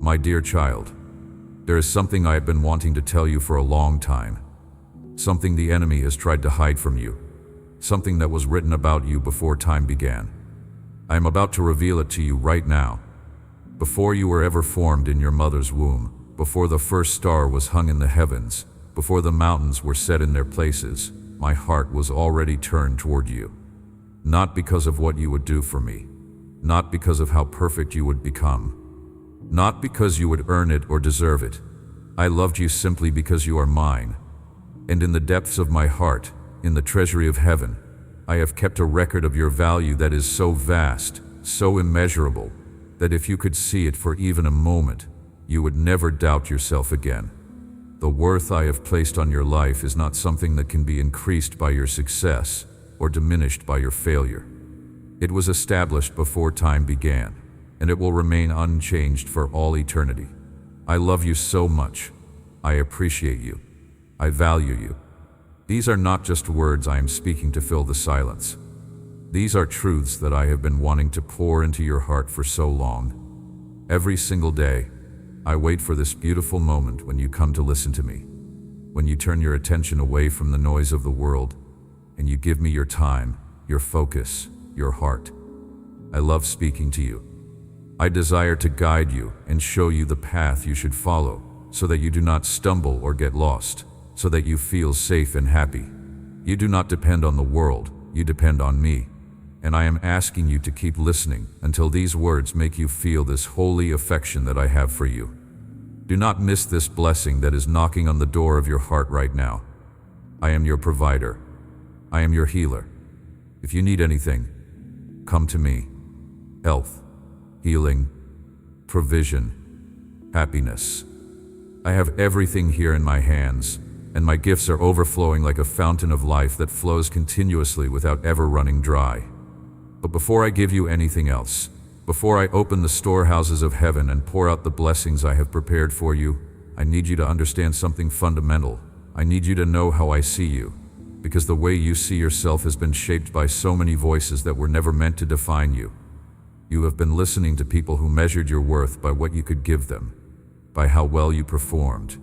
My dear child, there is something I have been wanting to tell you for a long time. Something the enemy has tried to hide from you. Something that was written about you before time began. I am about to reveal it to you right now. Before you were ever formed in your mother's womb, before the first star was hung in the heavens, before the mountains were set in their places, my heart was already turned toward you. Not because of what you would do for me, not because of how perfect you would become, not because you would earn it or deserve it. I loved you simply because you are mine. And in the depths of my heart, in the treasury of heaven, I have kept a record of your value that is so vast, so immeasurable, that if you could see it for even a moment, you would never doubt yourself again. The worth I have placed on your life is not something that can be increased by your success or diminished by your failure. It was established before time began, and it will remain unchanged for all eternity. I love you so much. I appreciate you. I value you. These are not just words I am speaking to fill the silence. These are truths that I have been wanting to pour into your heart for so long. Every single day, I wait for this beautiful moment when you come to listen to me, when you turn your attention away from the noise of the world, and you give me your time, your focus, your heart. I love speaking to you. I desire to guide you and show you the path you should follow, so that you do not stumble or get lost, so that you feel safe and happy. You do not depend on the world, you depend on me. And I am asking you to keep listening until these words make you feel this holy affection that I have for you. Do not miss this blessing that is knocking on the door of your heart right now. I am your provider. I am your healer. If you need anything, come to me. Health, healing, provision, happiness. I have everything here in my hands, and my gifts are overflowing like a fountain of life that flows continuously without ever running dry. But before I give you anything else, before I open the storehouses of heaven and pour out the blessings I have prepared for you, I need you to understand something fundamental. I need you to know how I see you, because the way you see yourself has been shaped by so many voices that were never meant to define you. You have been listening to people who measured your worth by what you could give them, by how well you performed,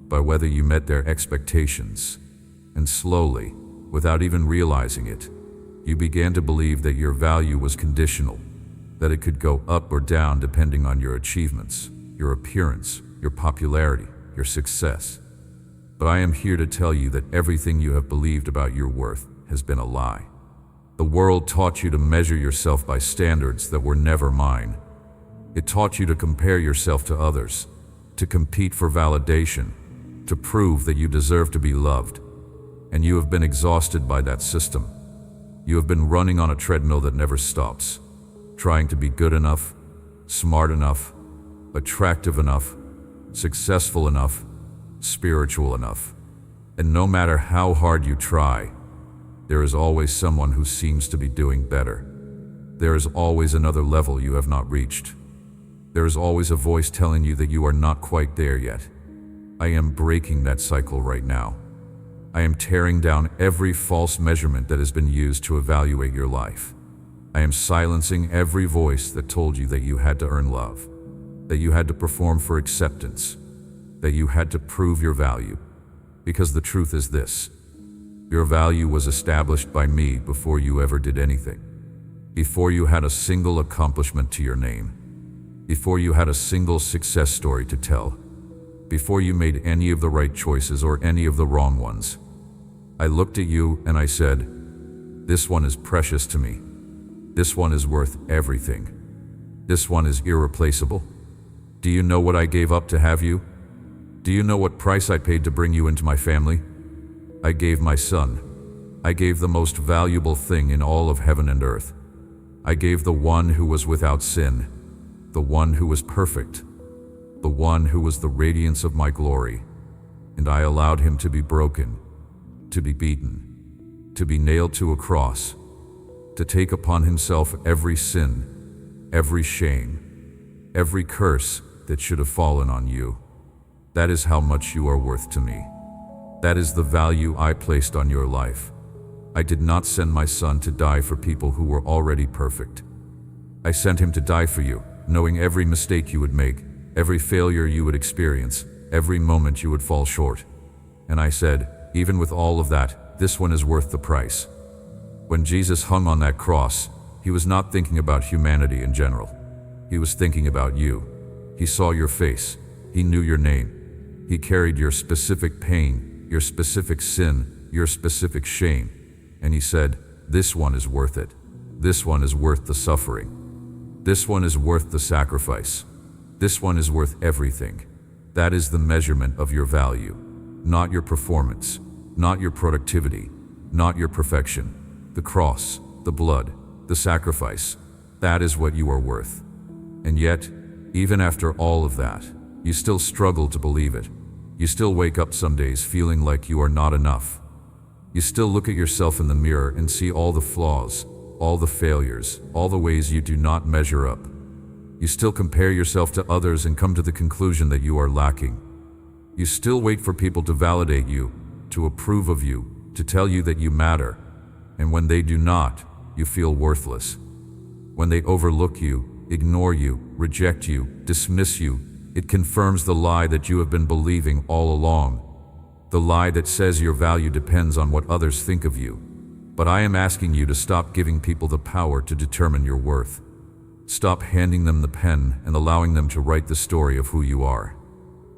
by whether you met their expectations. And slowly, without even realizing it, you began to believe that your value was conditional, that it could go up or down depending on your achievements, your appearance, your popularity, your success. But I am here to tell you that everything you have believed about your worth has been a lie. The world taught you to measure yourself by standards that were never mine. It taught you to compare yourself to others, to compete for validation, to prove that you deserve to be loved. And you have been exhausted by that system. You have been running on a treadmill that never stops, trying to be good enough, smart enough, attractive enough, successful enough, spiritual enough. And no matter how hard you try, there is always someone who seems to be doing better. There is always another level you have not reached. There is always a voice telling you that you are not quite there yet. I am breaking that cycle right now. I am tearing down every false measurement that has been used to evaluate your life. I am silencing every voice that told you that you had to earn love, that you had to perform for acceptance, that you had to prove your value. Because the truth is this: your value was established by me before you ever did anything. Before you had a single accomplishment to your name. Before you had a single success story to tell. Before you made any of the right choices or any of the wrong ones. I looked at you and I said, this one is precious to me. This one is worth everything. This one is irreplaceable. Do you know what I gave up to have you? Do you know what price I paid to bring you into my family? I gave my son. I gave the most valuable thing in all of heaven and earth. I gave the one who was without sin, the one who was perfect, the one who was the radiance of my glory, and I allowed him to be broken, to be beaten, to be nailed to a cross, to take upon himself every sin, every shame, every curse that should have fallen on you. That is how much you are worth to me. That is the value I placed on your life. I did not send my son to die for people who were already perfect. I sent him to die for you, knowing every mistake you would make, every failure you would experience, every moment you would fall short. And I said, even with all of that, this one is worth the price. When Jesus hung on that cross, he was not thinking about humanity in general. He was thinking about you. He saw your face. He knew your name. He carried your specific pain, your specific sin, your specific shame. And he said, this one is worth it. This one is worth the suffering. This one is worth the sacrifice. This one is worth everything. That is the measurement of your value, not your performance, not your productivity, not your perfection. The cross, the blood, the sacrifice, that is what you are worth. And yet, even after all of that, you still struggle to believe it. You still wake up some days feeling like you are not enough. You still look at yourself in the mirror and see all the flaws, all the failures, all the ways you do not measure up. You still compare yourself to others and come to the conclusion that you are lacking. You still wait for people to validate you, to approve of you, to tell you that you matter. And when they do not, you feel worthless. When they overlook you, ignore you, reject you, dismiss you, it confirms the lie that you have been believing all along. The lie that says your value depends on what others think of you. But I am asking you to stop giving people the power to determine your worth. Stop handing them the pen and allowing them to write the story of who you are.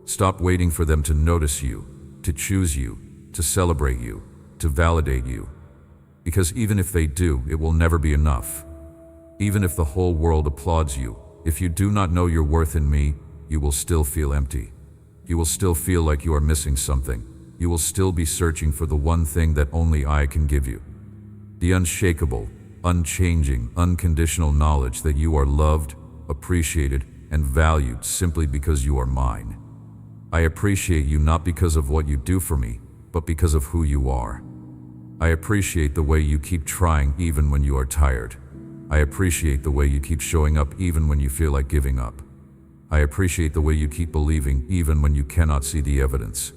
Stop waiting for them to notice you, to choose you, to celebrate you, to validate you. Because even if they do, it will never be enough. Even if the whole world applauds you, if you do not know your worth in me, you will still feel empty. You will still feel like you are missing something. You will still be searching for the one thing that only I can give you. The unshakable, unchanging, unconditional knowledge that you are loved, appreciated, and valued simply because you are mine. I appreciate you not because of what you do for me, but because of who you are. I appreciate the way you keep trying even when you are tired. I appreciate the way you keep showing up even when you feel like giving up. I appreciate the way you keep believing even when you cannot see the evidence.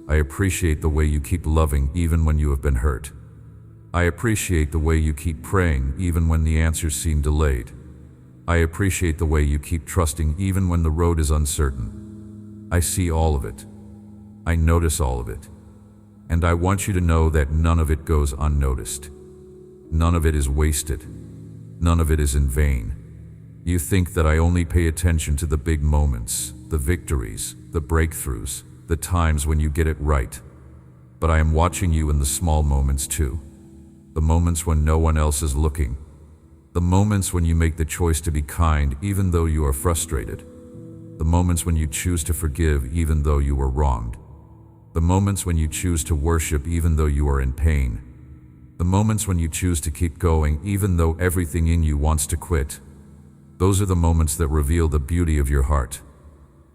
I appreciate the way you keep loving even when you have been hurt. I appreciate the way you keep praying even when the answers seem delayed. I appreciate the way you keep trusting even when the road is uncertain. I see all of it. I notice all of it. And I want you to know that none of it goes unnoticed. None of it is wasted. None of it is in vain. You think that I only pay attention to the big moments, the victories, the breakthroughs, the times when you get it right. But I am watching you in the small moments too. The moments when no one else is looking. The moments when you make the choice to be kind even though you are frustrated. The moments when you choose to forgive even though you were wronged. The moments when you choose to worship even though you are in pain. The moments when you choose to keep going even though everything in you wants to quit. Those are the moments that reveal the beauty of your heart.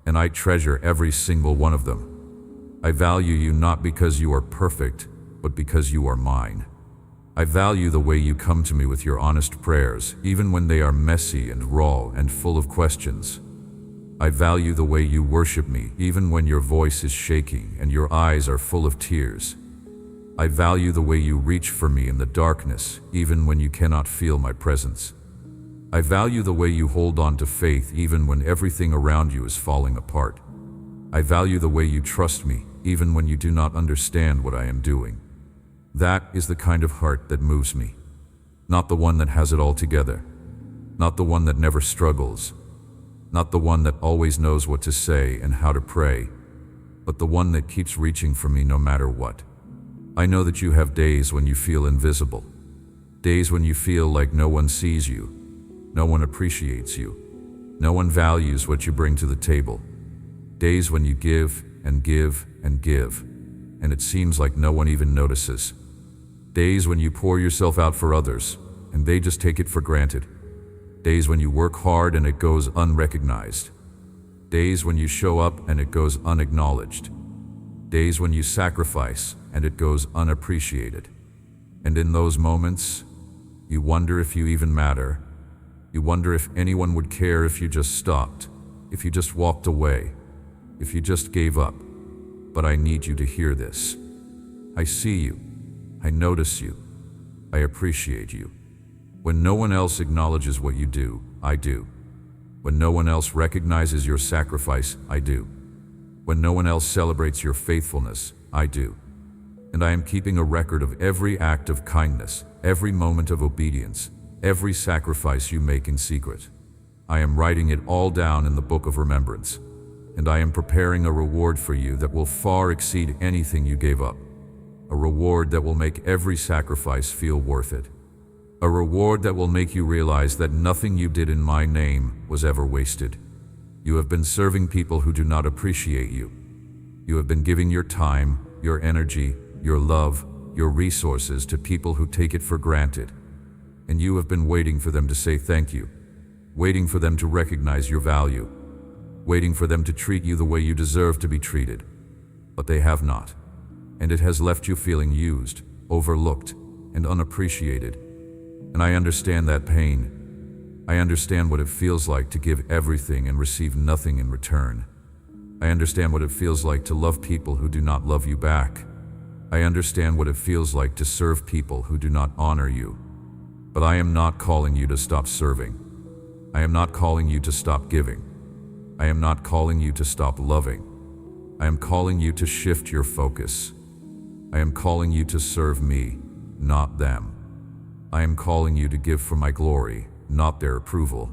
And I treasure every single one of them. I value you not because you are perfect, but because you are mine. I value the way you come to me with your honest prayers, even when they are messy and raw and full of questions. I value the way you worship me, even when your voice is shaking and your eyes are full of tears. I value the way you reach for me in the darkness, even when you cannot feel my presence. I value the way you hold on to faith even when everything around you is falling apart. I value the way you trust me even when you do not understand what I am doing. That is the kind of heart that moves me. Not the one that has it all together. Not the one that never struggles. Not the one that always knows what to say and how to pray, but the one that keeps reaching for me no matter what. I know that you have days when you feel invisible. Days when you feel like no one sees you. No one appreciates you. No one values what you bring to the table. Days when you give and give and give, and it seems like no one even notices. Days when you pour yourself out for others, and they just take it for granted. Days when you work hard and it goes unrecognized. Days when you show up and it goes unacknowledged. Days when you sacrifice and it goes unappreciated. And in those moments, you wonder if you even matter. You wonder if anyone would care if you just stopped, if you just walked away, if you just gave up. But I need you to hear this. I see you. I notice you. I appreciate you. When no one else acknowledges what you do, I do. When no one else recognizes your sacrifice, I do. When no one else celebrates your faithfulness, I do. And I am keeping a record of every act of kindness, every moment of obedience, every sacrifice you make in secret. I am writing it all down in the book of remembrance, and I am preparing a reward for you that will far exceed anything you gave up. A reward that will make every sacrifice feel worth it. A reward that will make you realize that nothing you did in my name was ever wasted. You have been serving people who do not appreciate you. You have been giving your time, your energy, your love, your resources to people who take it for granted. And you have been waiting for them to say thank you, waiting for them to recognize your value, waiting for them to treat you the way you deserve to be treated. But they have not. And it has left you feeling used, overlooked, and unappreciated. And I understand that pain. I understand what it feels like to give everything and receive nothing in return. I understand what it feels like to love people who do not love you back. I understand what it feels like to serve people who do not honor you. But I am not calling you to stop serving. I am not calling you to stop giving. I am not calling you to stop loving. I am calling you to shift your focus. I am calling you to serve me, not them. I am calling you to give for my glory, not their approval.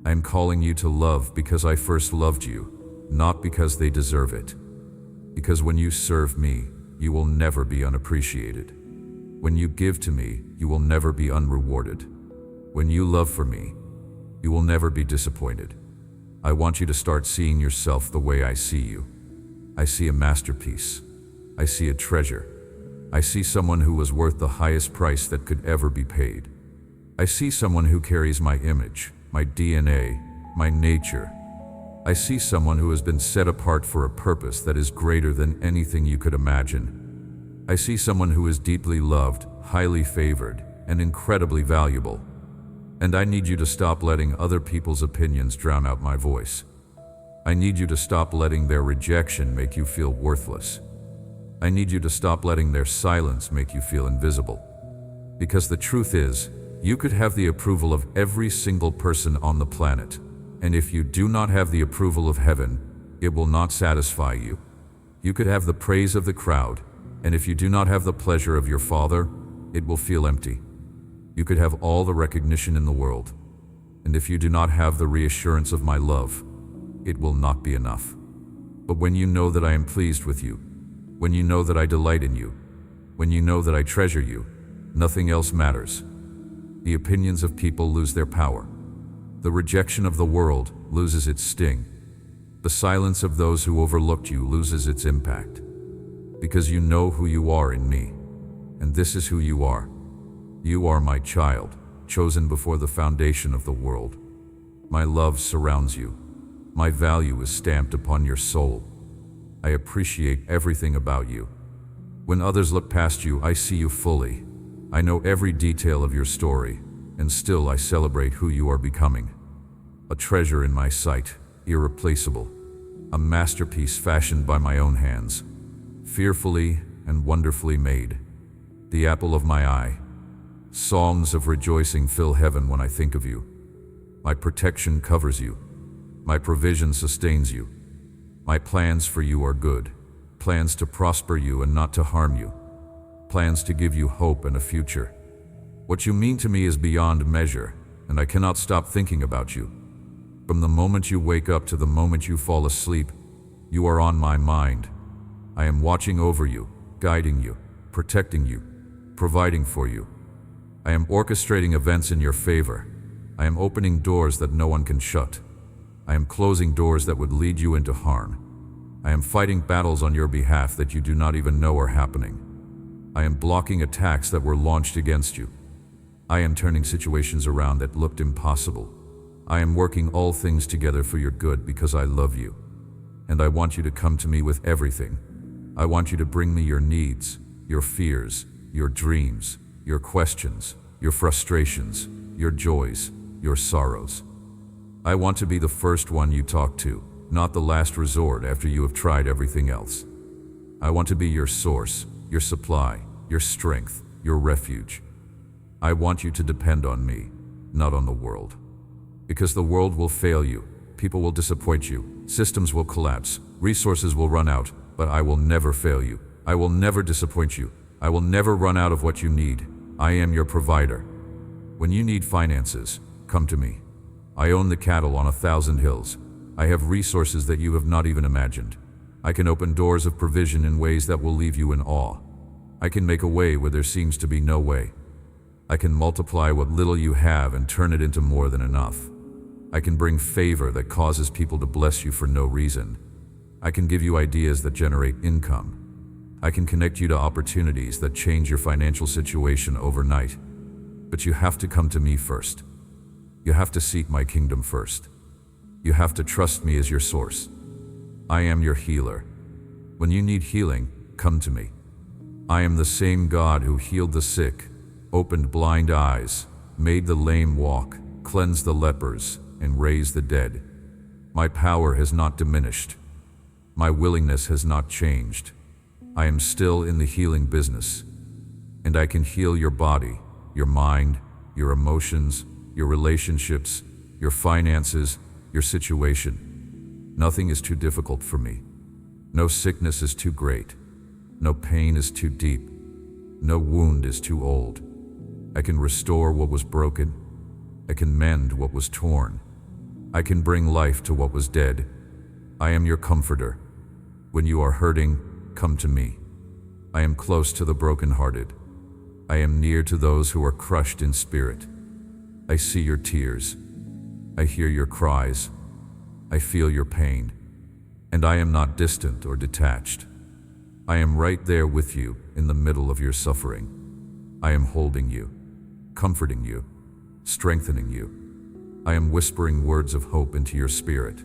I am calling you to love because I first loved you, not because they deserve it. Because when you serve me, you will never be unappreciated. When you give to me, you will never be unrewarded. When you love for me, you will never be disappointed. I want you to start seeing yourself the way I see you. I see a masterpiece. I see a treasure. I see someone who was worth the highest price that could ever be paid. I see someone who carries my image, my DNA, my nature. I see someone who has been set apart for a purpose that is greater than anything you could imagine. I see someone who is deeply loved, highly favored, and incredibly valuable. And I need you to stop letting other people's opinions drown out my voice. I need you to stop letting their rejection make you feel worthless. I need you to stop letting their silence make you feel invisible. Because the truth is, you could have the approval of every single person on the planet, and if you do not have the approval of heaven, it will not satisfy you. You could have the praise of the crowd, and if you do not have the pleasure of your Father, it will feel empty. You could have all the recognition in the world, and if you do not have the reassurance of my love, it will not be enough. But when you know that I am pleased with you, when you know that I delight in you, when you know that I treasure you, nothing else matters. The opinions of people lose their power. The rejection of the world loses its sting. The silence of those who overlooked you loses its impact. Because you know who you are in me, and this is who you are. You are my child, chosen before the foundation of the world. My love surrounds you. My value is stamped upon your soul. I appreciate everything about you. When others look past you, I see you fully. I know every detail of your story, and still I celebrate who you are becoming. A treasure in my sight, irreplaceable. A masterpiece fashioned by my own hands, fearfully and wonderfully made. The apple of my eye. Songs of rejoicing fill heaven when I think of you. My protection covers you. My provision sustains you. My plans for you are good, plans to prosper you and not to harm you, plans to give you hope and a future. What you mean to me is beyond measure, and I cannot stop thinking about you. From the moment you wake up to the moment you fall asleep, you are on my mind. I am watching over you, guiding you, protecting you, providing for you. I am orchestrating events in your favor. I am opening doors that no one can shut. I am closing doors that would lead you into harm. I am fighting battles on your behalf that you do not even know are happening. I am blocking attacks that were launched against you. I am turning situations around that looked impossible. I am working all things together for your good because I love you. And I want you to come to me with everything. I want you to bring me your needs, your fears, your dreams, your questions, your frustrations, your joys, your sorrows. I want to be the first one you talk to, not the last resort after you have tried everything else. I want to be your source, your supply, your strength, your refuge. I want you to depend on me, not on the world. Because the world will fail you, people will disappoint you, systems will collapse, resources will run out, but I will never fail you. I will never disappoint you. I will never run out of what you need. I am your provider. When you need finances, come to me. I own the cattle on 1,000 hills. I have resources that you have not even imagined. I can open doors of provision in ways that will leave you in awe. I can make a way where there seems to be no way. I can multiply what little you have and turn it into more than enough. I can bring favor that causes people to bless you for no reason. I can give you ideas that generate income. I can connect you to opportunities that change your financial situation overnight. But you have to come to me first. You have to seek my kingdom first. You have to trust me as your source. I am your healer. When you need healing, come to me. I am the same God who healed the sick, opened blind eyes, made the lame walk, cleansed the lepers, and raised the dead. My power has not diminished. My willingness has not changed. I am still in the healing business, and I can heal your body, your mind, your emotions, your relationships, your finances, your situation. Nothing is too difficult for me. No sickness is too great. No pain is too deep. No wound is too old. I can restore what was broken. I can mend what was torn. I can bring life to what was dead. I am your comforter. When you are hurting, come to me. I am close to the brokenhearted. I am near to those who are crushed in spirit. I see your tears. I hear your cries. I feel your pain. And I am not distant or detached. I am right there with you in the middle of your suffering. I am holding you, comforting you, strengthening you. I am whispering words of hope into your spirit.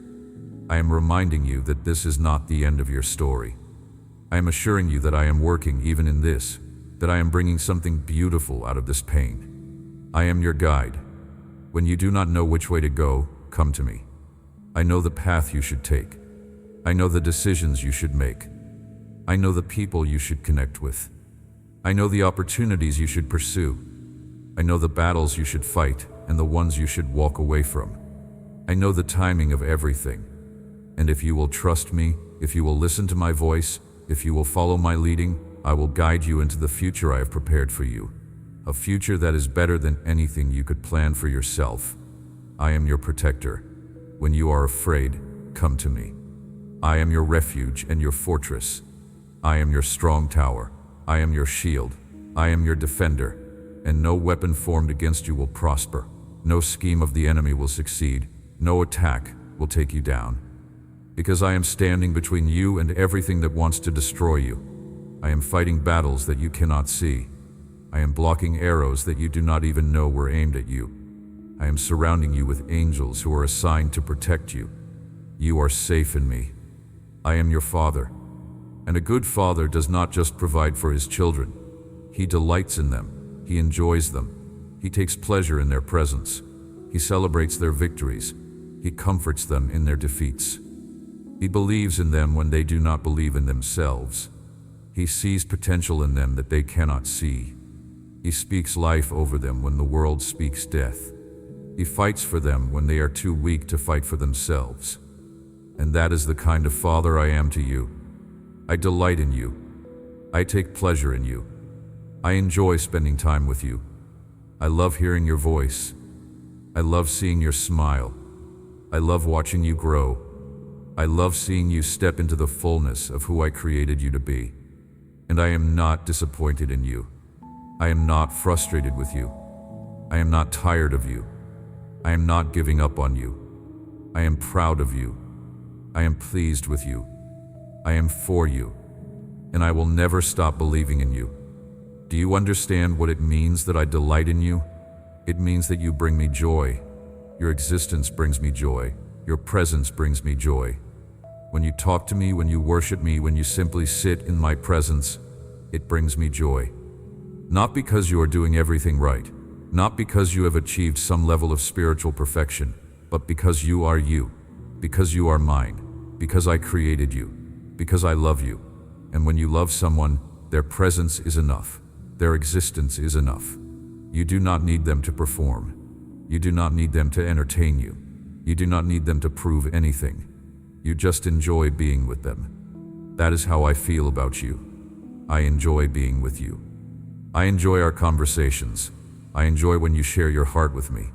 I am reminding you that this is not the end of your story. I am assuring you that I am working even in this, that I am bringing something beautiful out of this pain. I am your guide. When you do not know which way to go, come to me. I know the path you should take. I know the decisions you should make. I know the people you should connect with. I know the opportunities you should pursue. I know the battles you should fight and the ones you should walk away from. I know the timing of everything. And if you will trust me, if you will listen to my voice, if you will follow my leading, I will guide you into the future I have prepared for you. A future that is better than anything you could plan for yourself. I am your protector. When you are afraid, come to me. I am your refuge and your fortress. I am your strong tower. I am your shield. I am your defender. And no weapon formed against you will prosper. No scheme of the enemy will succeed. No attack will take you down. Because I am standing between you and everything that wants to destroy you. I am fighting battles that you cannot see. I am blocking arrows that you do not even know were aimed at you. I am surrounding you with angels who are assigned to protect you. You are safe in me. I am your Father. And a good father does not just provide for his children. He delights in them. He enjoys them. He takes pleasure in their presence. He celebrates their victories. He comforts them in their defeats. He believes in them when they do not believe in themselves. He sees potential in them that they cannot see. He speaks life over them when the world speaks death. He fights for them when they are too weak to fight for themselves. And that is the kind of father I am to you. I delight in you. I take pleasure in you. I enjoy spending time with you. I love hearing your voice. I love seeing your smile. I love watching you grow. I love seeing you step into the fullness of who I created you to be. And I am not disappointed in you. I am not frustrated with you. I am not tired of you. I am not giving up on you. I am proud of you. I am pleased with you. I am for you. And I will never stop believing in you. Do you understand what it means that I delight in you? It means that you bring me joy. Your existence brings me joy. Your presence brings me joy. When you talk to me, when you worship me, when you simply sit in my presence, it brings me joy. Not because you are doing everything right, not because you have achieved some level of spiritual perfection, but because you are you, because you are mine, because I created you, because I love you. And when you love someone, their presence is enough. Their existence is enough. You do not need them to perform. You do not need them to entertain you. You do not need them to prove anything. You just enjoy being with them. That is how I feel about you. I enjoy being with you. I enjoy our conversations. I enjoy when you share your heart with me.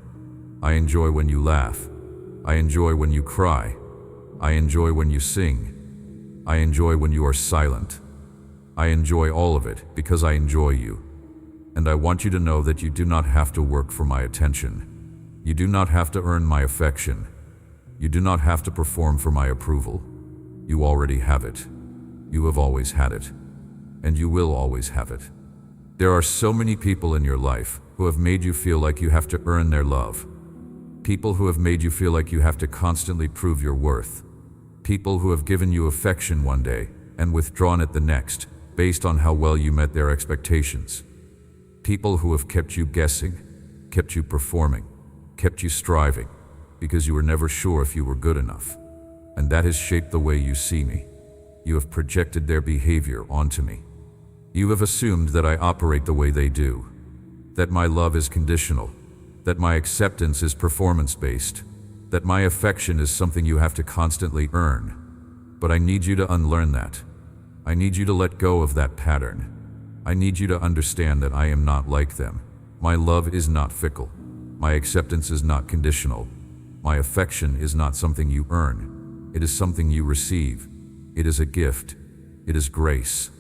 I enjoy when you laugh. I enjoy when you cry. I enjoy when you sing. I enjoy when you are silent. I enjoy all of it because I enjoy you. And I want you to know that you do not have to work for my attention. You do not have to earn my affection. You do not have to perform for my approval. You already have it. You have always had it. And you will always have it. There are so many people in your life who have made you feel like you have to earn their love. People who have made you feel like you have to constantly prove your worth. People who have given you affection one day and withdrawn it the next, based on how well you met their expectations. People who have kept you guessing, kept you performing, kept you striving, because you were never sure if you were good enough. And that has shaped the way you see me. You have projected their behavior onto me. You have assumed that I operate the way they do, that my love is conditional, that my acceptance is performance-based, that my affection is something you have to constantly earn. But I need you to unlearn that. I need you to let go of that pattern. I need you to understand that I am not like them. My love is not fickle. My acceptance is not conditional. My affection is not something you earn. It is something you receive. It is a gift. It is grace.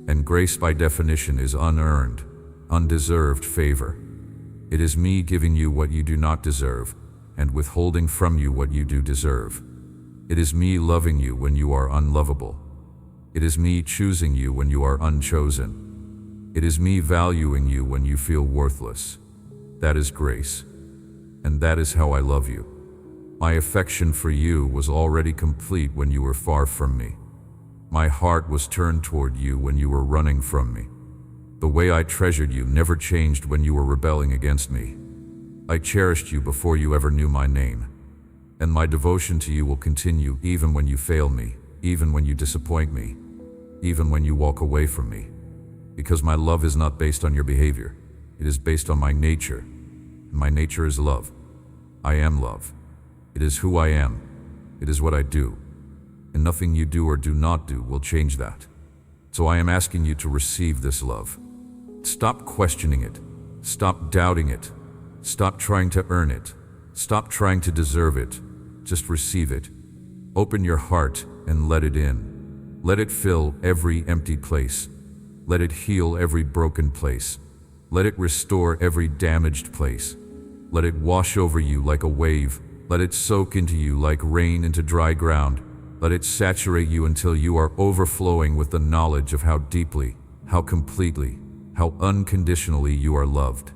And grace by definition is unearned, undeserved favor. It is me giving you what you do not deserve and withholding from you what you do deserve. It is me loving you when you are unlovable. It is me choosing you when you are unchosen. It is me valuing you when you feel worthless. That is grace. And that is how I love you. My affection for you was already complete when you were far from me. My heart was turned toward you when you were running from me. The way I treasured you never changed when you were rebelling against me. I cherished you before you ever knew my name. And my devotion to you will continue even when you fail me, even when you disappoint me, even when you walk away from me. Because my love is not based on your behavior. It is based on my nature. And my nature is love. I am love. It is who I am. It is what I do. And nothing you do or do not do will change that. So I am asking you to receive this love. Stop questioning it. Stop doubting it. Stop trying to earn it. Stop trying to deserve it. Just receive it. Open your heart and let it in. Let it fill every empty place. Let it heal every broken place. Let it restore every damaged place. Let it wash over you like a wave. Let it soak into you like rain into dry ground. Let it saturate you until you are overflowing with the knowledge of how deeply, how completely, how unconditionally you are loved.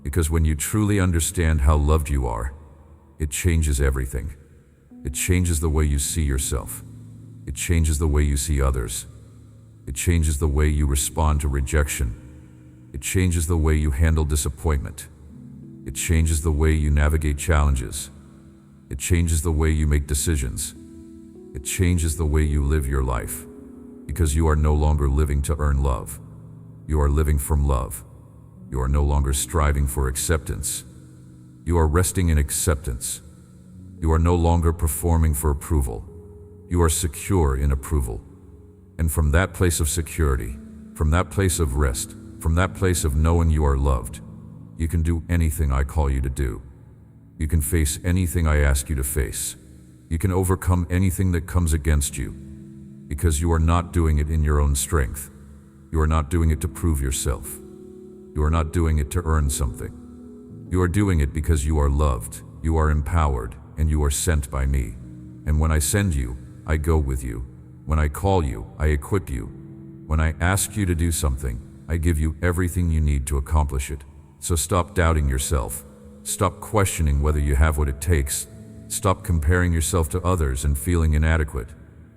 Because when you truly understand how loved you are, it changes everything. It changes the way you see yourself. It changes the way you see others. It changes the way you respond to rejection. It changes the way you handle disappointment. It changes the way you navigate challenges. It changes the way you make decisions. It changes the way you live your life. Because you are no longer living to earn love. You are living from love. You are no longer striving for acceptance. You are resting in acceptance. You are no longer performing for approval. You are secure in approval. And from that place of security, from that place of rest, from that place of knowing you are loved, you can do anything I call you to do. You can face anything I ask you to face. You can overcome anything that comes against you, because you are not doing it in your own strength. You are not doing it to prove yourself. You are not doing it to earn something. You are doing it because you are loved, you are empowered, and you are sent by me. And when I send you, I go with you. When I call you, I equip you. When I ask you to do something, I give you everything you need to accomplish it. So stop doubting yourself. Stop questioning whether you have what it takes. Stop comparing yourself to others and feeling inadequate.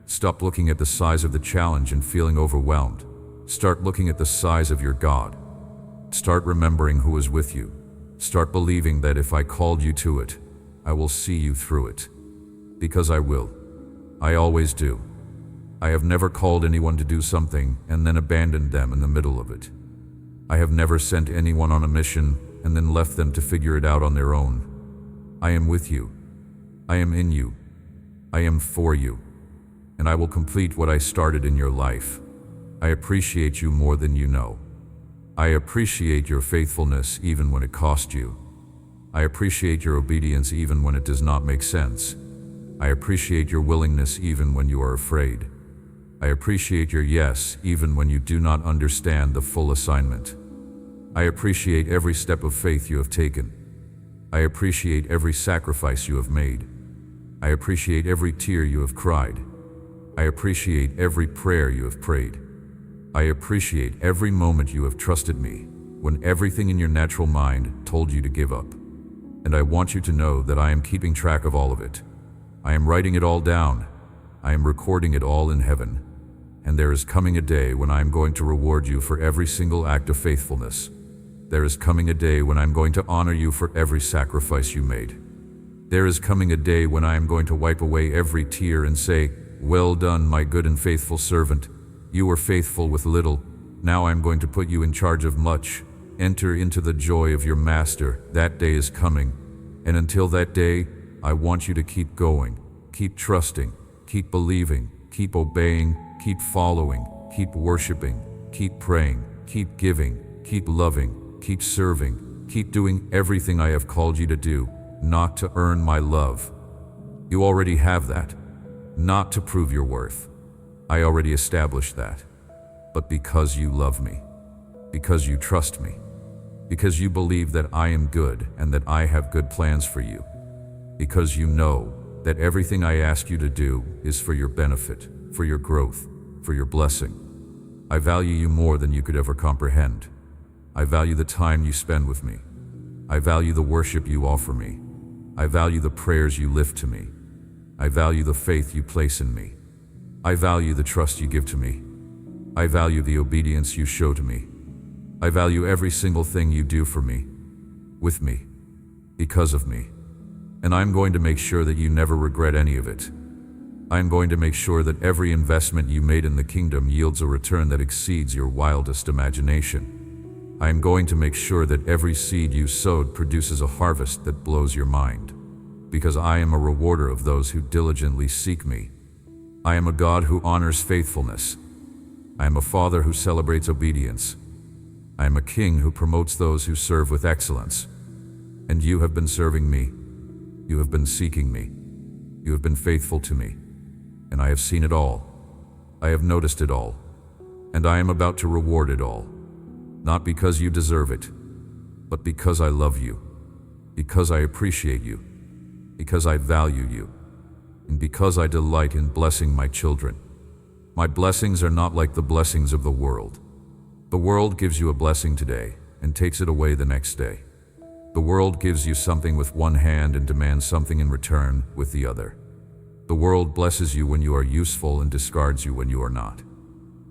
Stop looking at the size of the challenge and feeling overwhelmed. Start looking at the size of your God. Start remembering who is with you. Start believing that if I called you to it, I will see you through it. Because I will. I always do. I have never called anyone to do something and then abandoned them in the middle of it. I have never sent anyone on a mission and then left them to figure it out on their own. I am with you. I am in you. I am for you. And I will complete what I started in your life. I appreciate you more than you know. I appreciate your faithfulness even when it cost you. I appreciate your obedience even when it does not make sense. I appreciate your willingness even when you are afraid. I appreciate your yes even when you do not understand the full assignment. I appreciate every step of faith you have taken. I appreciate every sacrifice you have made. I appreciate every tear you have cried. I appreciate every prayer you have prayed. I appreciate every moment you have trusted me when everything in your natural mind told you to give up. And I want you to know that I am keeping track of all of it. I am writing it all down. I am recording it all in heaven. And there is coming a day when I am going to reward you for every single act of faithfulness. There is coming a day when I am going to honor you for every sacrifice you made. There is coming a day when I am going to wipe away every tear and say, "Well done, my good and faithful servant. You were faithful with little. Now I am going to put you in charge of much. Enter into the joy of your master." That day is coming. And until that day, I want you to keep going, keep trusting, keep believing, keep obeying, keep following, keep worshiping, keep praying, keep giving, keep loving, keep serving, keep doing everything I have called you to do, not to earn my love. You already have that, not to prove your worth. I already established that. But because you love me, because you trust me, because you believe that I am good and that I have good plans for you, because you know that everything I ask you to do is for your benefit, for your growth, for your blessing. I value you more than you could ever comprehend. I value the time you spend with me. I value the worship you offer me. I value the prayers you lift to me. I value the faith you place in me. I value the trust you give to me. I value the obedience you show to me. I value every single thing you do for me, with me, because of me. And I'm going to make sure that you never regret any of it. I'm going to make sure that every investment you made in the kingdom yields a return that exceeds your wildest imagination. I am going to make sure that every seed you sowed produces a harvest that blows your mind, because I am a rewarder of those who diligently seek me. I am a God who honors faithfulness. I am a Father who celebrates obedience. I am a King who promotes those who serve with excellence. And you have been serving me. You have been seeking me. You have been faithful to me. And I have seen it all. I have noticed it all. And I am about to reward it all. Not because you deserve it, but because I love you, because I appreciate you, because I value you, and because I delight in blessing my children. My blessings are not like the blessings of the world. The world gives you a blessing today and takes it away the next day. The world gives you something with one hand and demands something in return with the other. The world blesses you when you are useful and discards you when you are not.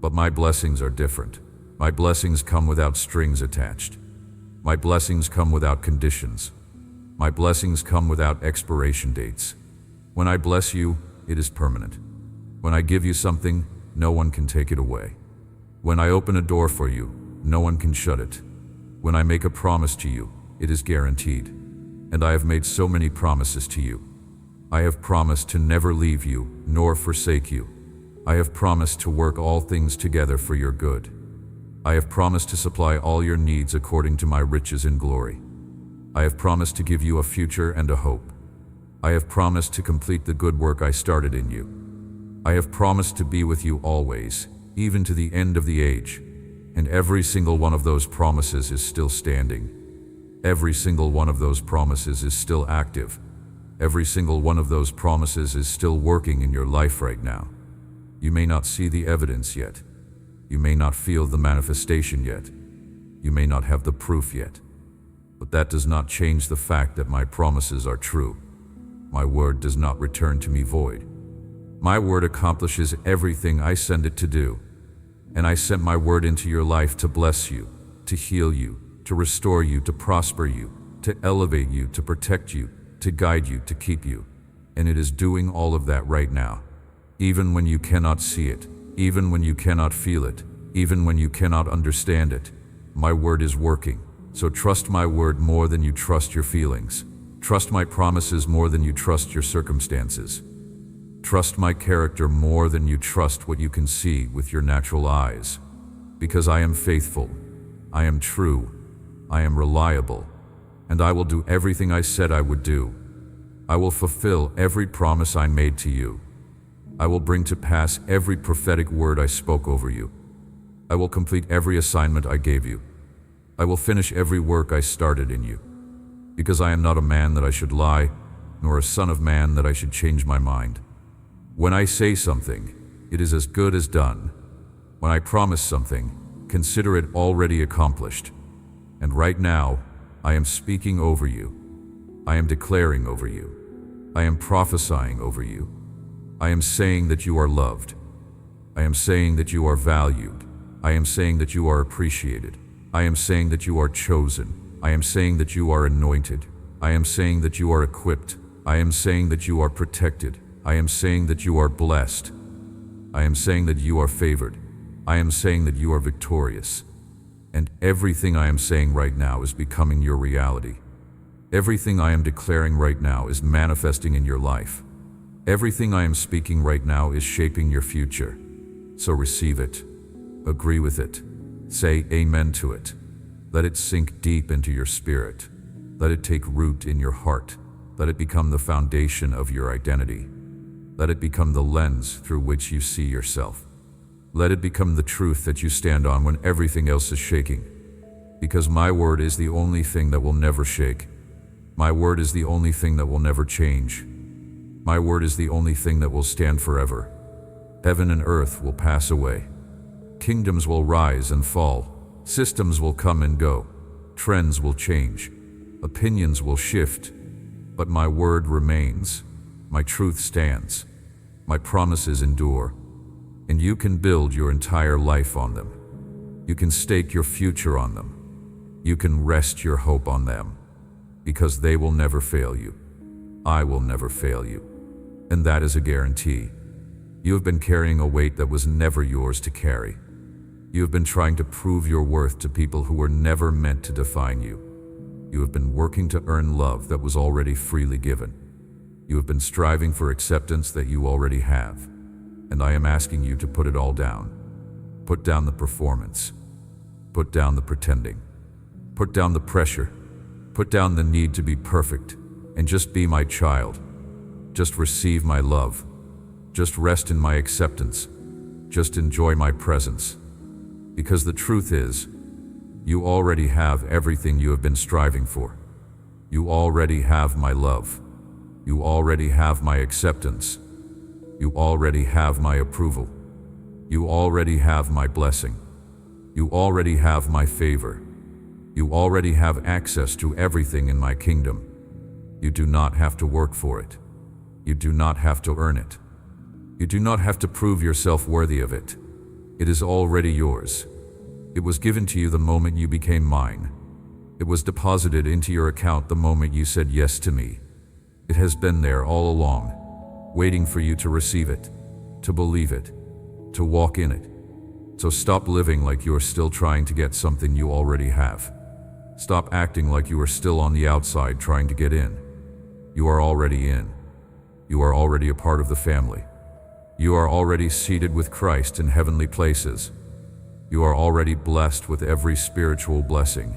But my blessings are different. My blessings come without strings attached. My blessings come without conditions. My blessings come without expiration dates. When I bless you, it is permanent. When I give you something, no one can take it away. When I open a door for you, no one can shut it. When I make a promise to you, it is guaranteed. And I have made so many promises to you. I have promised to never leave you, nor forsake you. I have promised to work all things together for your good. I have promised to supply all your needs according to my riches in glory. I have promised to give you a future and a hope. I have promised to complete the good work I started in you. I have promised to be with you always, even to the end of the age. And every single one of those promises is still standing. Every single one of those promises is still active. Every single one of those promises is still working in your life right now. You may not see the evidence yet. You may not feel the manifestation yet. You may not have the proof yet. But that does not change the fact that my promises are true. My word does not return to me void. My word accomplishes everything I send it to do. And I sent my word into your life to bless you, to heal you, to restore you, to prosper you, to elevate you, to protect you, to guide you, to keep you. And it is doing all of that right now. Even when you cannot see it, even when you cannot feel it, even when you cannot understand it, my word is working. So trust my word more than you trust your feelings. Trust my promises more than you trust your circumstances. Trust my character more than you trust what you can see with your natural eyes. Because I am faithful, I am true, I am reliable, and I will do everything I said I would do. I will fulfill every promise I made to you. I will bring to pass every prophetic word I spoke over you. I will complete every assignment I gave you. I will finish every work I started in you. Because I am not a man that I should lie, nor a son of man that I should change my mind. When I say something, it is as good as done. When I promise something, consider it already accomplished. And right now, I am speaking over you. I am declaring over you. I am prophesying over you. I am saying that you are loved. I am saying that you are valued. I am saying that you are appreciated. I am saying that you are chosen. I am saying that you are anointed. I am saying that you are equipped. I am saying that you are protected. I am saying that you are blessed. I am saying that you are favored. I am saying that you are victorious. And everything I am saying right now is becoming your reality. Everything I am declaring right now is manifesting in your life. Everything I am speaking right now is shaping your future. So receive it. Agree with it. Say amen to it. Let it sink deep into your spirit. Let it take root in your heart. Let it become the foundation of your identity. Let it become the lens through which you see yourself. Let it become the truth that you stand on when everything else is shaking. Because my word is the only thing that will never shake. My word is the only thing that will never change. My word is the only thing that will stand forever. Heaven and earth will pass away. Kingdoms will rise and fall. Systems will come and go. Trends will change. Opinions will shift. But my word remains. My truth stands. My promises endure. And you can build your entire life on them. You can stake your future on them. You can rest your hope on them. Because they will never fail you. I will never fail you. And that is a guarantee. You have been carrying a weight that was never yours to carry. You have been trying to prove your worth to people who were never meant to define you. You have been working to earn love that was already freely given. You have been striving for acceptance that you already have. And I am asking you to put it all down. Put down the performance. Put down the pretending. Put down the pressure. Put down the need to be perfect. And just be my child. Just receive my love. Just rest in my acceptance. Just enjoy my presence. Because the truth is, you already have everything you have been striving for. You already have my love. You already have my acceptance. You already have my approval. You already have my blessing. You already have my favor. You already have access to everything in my kingdom. You do not have to work for it. You do not have to earn it. You do not have to prove yourself worthy of it. It is already yours. It was given to you the moment you became mine. It was deposited into your account the moment you said yes to me. It has been there all along, waiting for you to receive it, to believe it, to walk in it. So stop living like you are still trying to get something you already have. Stop acting like you are still on the outside trying to get in. You are already in. You are already a part of the family. You are already seated with Christ in heavenly places. You are already blessed with every spiritual blessing.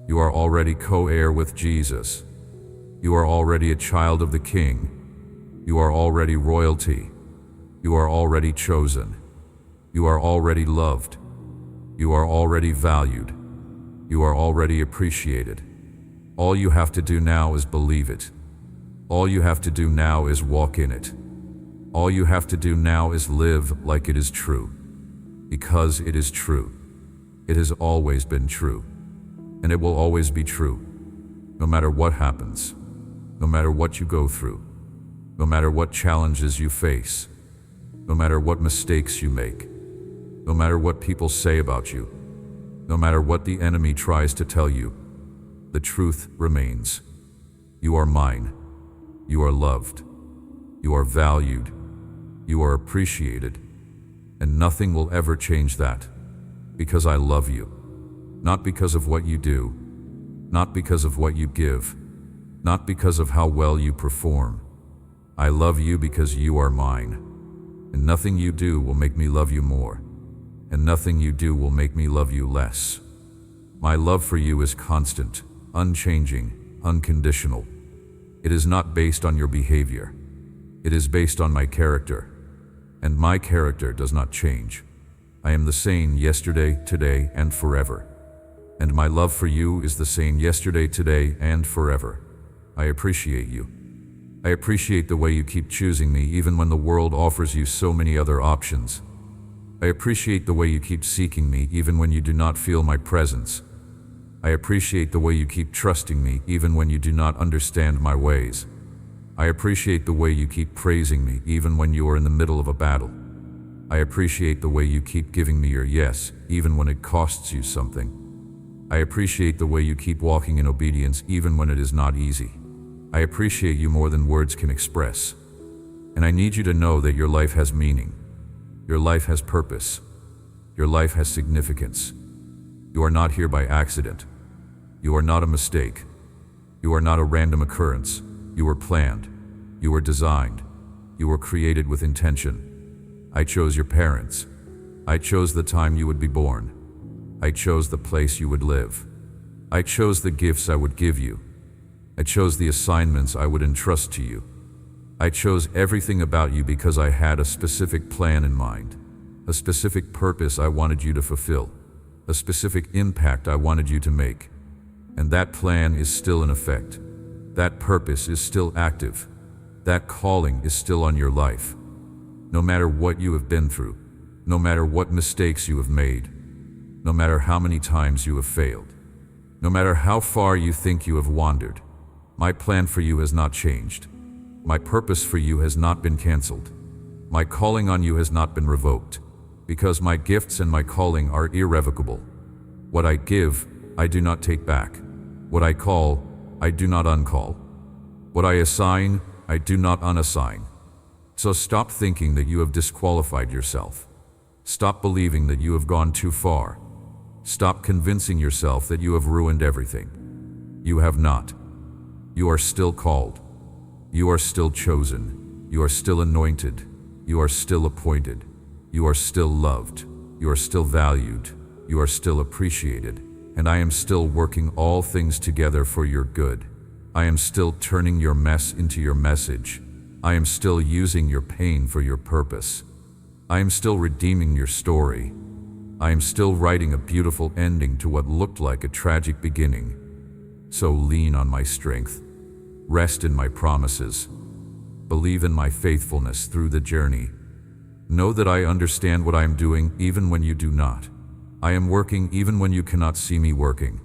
You are already co-heir with Jesus. You are already a child of the King. You are already royalty. You are already chosen. You are already loved. You are already valued. You are already appreciated. All you have to do now is believe it. All you have to do now is walk in it. All you have to do now is live like it is true. Because it is true. It has always been true. And it will always be true. No matter what happens. No matter what you go through. No matter what challenges you face. No matter what mistakes you make. No matter what people say about you. No matter what the enemy tries to tell you. The truth remains. You are mine. You are loved. You are valued. You are appreciated. And nothing will ever change that. Because I love you. Not because of what you do, not because of what you give, not because of how well you perform. I love you because you are mine, and nothing you do will make me love you more, and nothing you do will make me love you less. My love for you is constant, unchanging, unconditional. It is not based on your behavior. It is based on my character, and my character does not change. I am the same yesterday, today, and forever. And my love for you is the same yesterday, today, and forever. I appreciate you. I appreciate the way you keep choosing me even when the world offers you so many other options. I appreciate the way you keep seeking me even when you do not feel my presence. I appreciate the way you keep trusting me even when you do not understand my ways. I appreciate the way you keep praising me even when you are in the middle of a battle. I appreciate the way you keep giving me your yes even when it costs you something. I appreciate the way you keep walking in obedience even when it is not easy. I appreciate you more than words can express. And I need you to know that your life has meaning. Your life has purpose. Your life has significance. You are not here by accident. You are not a mistake. You are not a random occurrence. You were planned. You were designed. You were created with intention. I chose your parents. I chose the time you would be born. I chose the place you would live. I chose the gifts I would give you. I chose the assignments I would entrust to you. I chose everything about you because I had a specific plan in mind, a specific purpose I wanted you to fulfill, a specific impact I wanted you to make. And that plan is still in effect. That purpose is still active. That calling is still on your life. No matter what you have been through, no matter what mistakes you have made, no matter how many times you have failed, no matter how far you think you have wandered, my plan for you has not changed. My purpose for you has not been canceled. My calling on you has not been revoked, because my gifts and my calling are irrevocable. What I give, I do not take back. What I call, I do not uncall. What I assign, I do not unassign. So stop thinking that you have disqualified yourself. Stop believing that you have gone too far. Stop convincing yourself that you have ruined everything. You have not. You are still called. You are still chosen. You are still anointed. You are still appointed. You are still loved. You are still valued. You are still appreciated. And I am still working all things together for your good. I am still turning your mess into your message. I am still using your pain for your purpose. I am still redeeming your story. I am still writing a beautiful ending to what looked like a tragic beginning. So lean on my strength. Rest in my promises. Believe in my faithfulness through the journey. Know that I understand what I am doing even when you do not. I am working even when you cannot see me working.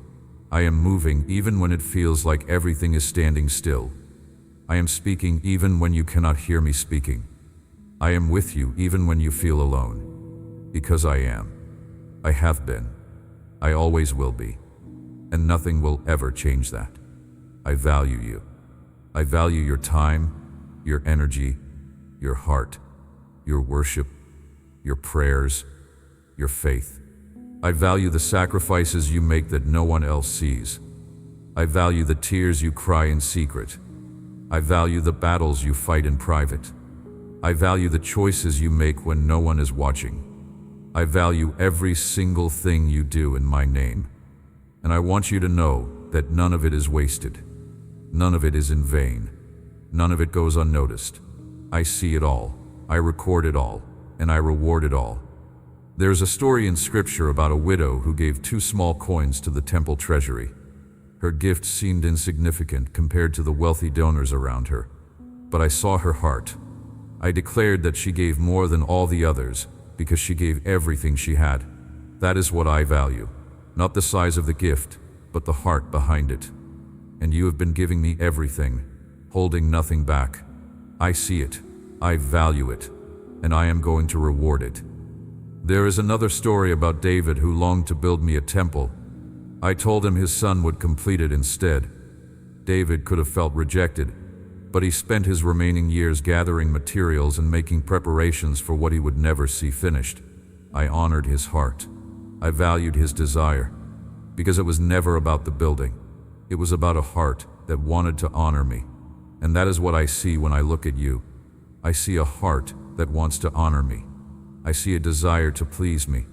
I am moving even when it feels like everything is standing still. I am speaking even when you cannot hear me speaking. I am with you even when you feel alone. Because I am. I have been. I always will be. And nothing will ever change that. I value you. I value your time, your energy, your heart, your worship, your prayers, your faith. I value the sacrifices you make that no one else sees. I value the tears you cry in secret. I value the battles you fight in private. I value the choices you make when no one is watching. I value every single thing you do in my name. And I want you to know that none of it is wasted. None of it is in vain. None of it goes unnoticed. I see it all. I record it all. And I reward it all. There's a story in scripture about a widow who gave 2 small coins to the temple treasury. Her gift seemed insignificant compared to the wealthy donors around her. But I saw her heart. I declared that she gave more than all the others because she gave everything she had. That is what I value. Not the size of the gift, but the heart behind it. And you have been giving me everything, holding nothing back. I see it, I value it, and I am going to reward it. There is another story about David who longed to build me a temple. I told him his son would complete it instead. David could have felt rejected, but he spent his remaining years gathering materials and making preparations for what he would never see finished. I honored his heart. I valued his desire, because it was never about the building. It was about a heart that wanted to honor me. And that is what I see when I look at you. I see a heart that wants to honor me. I see a desire to please me.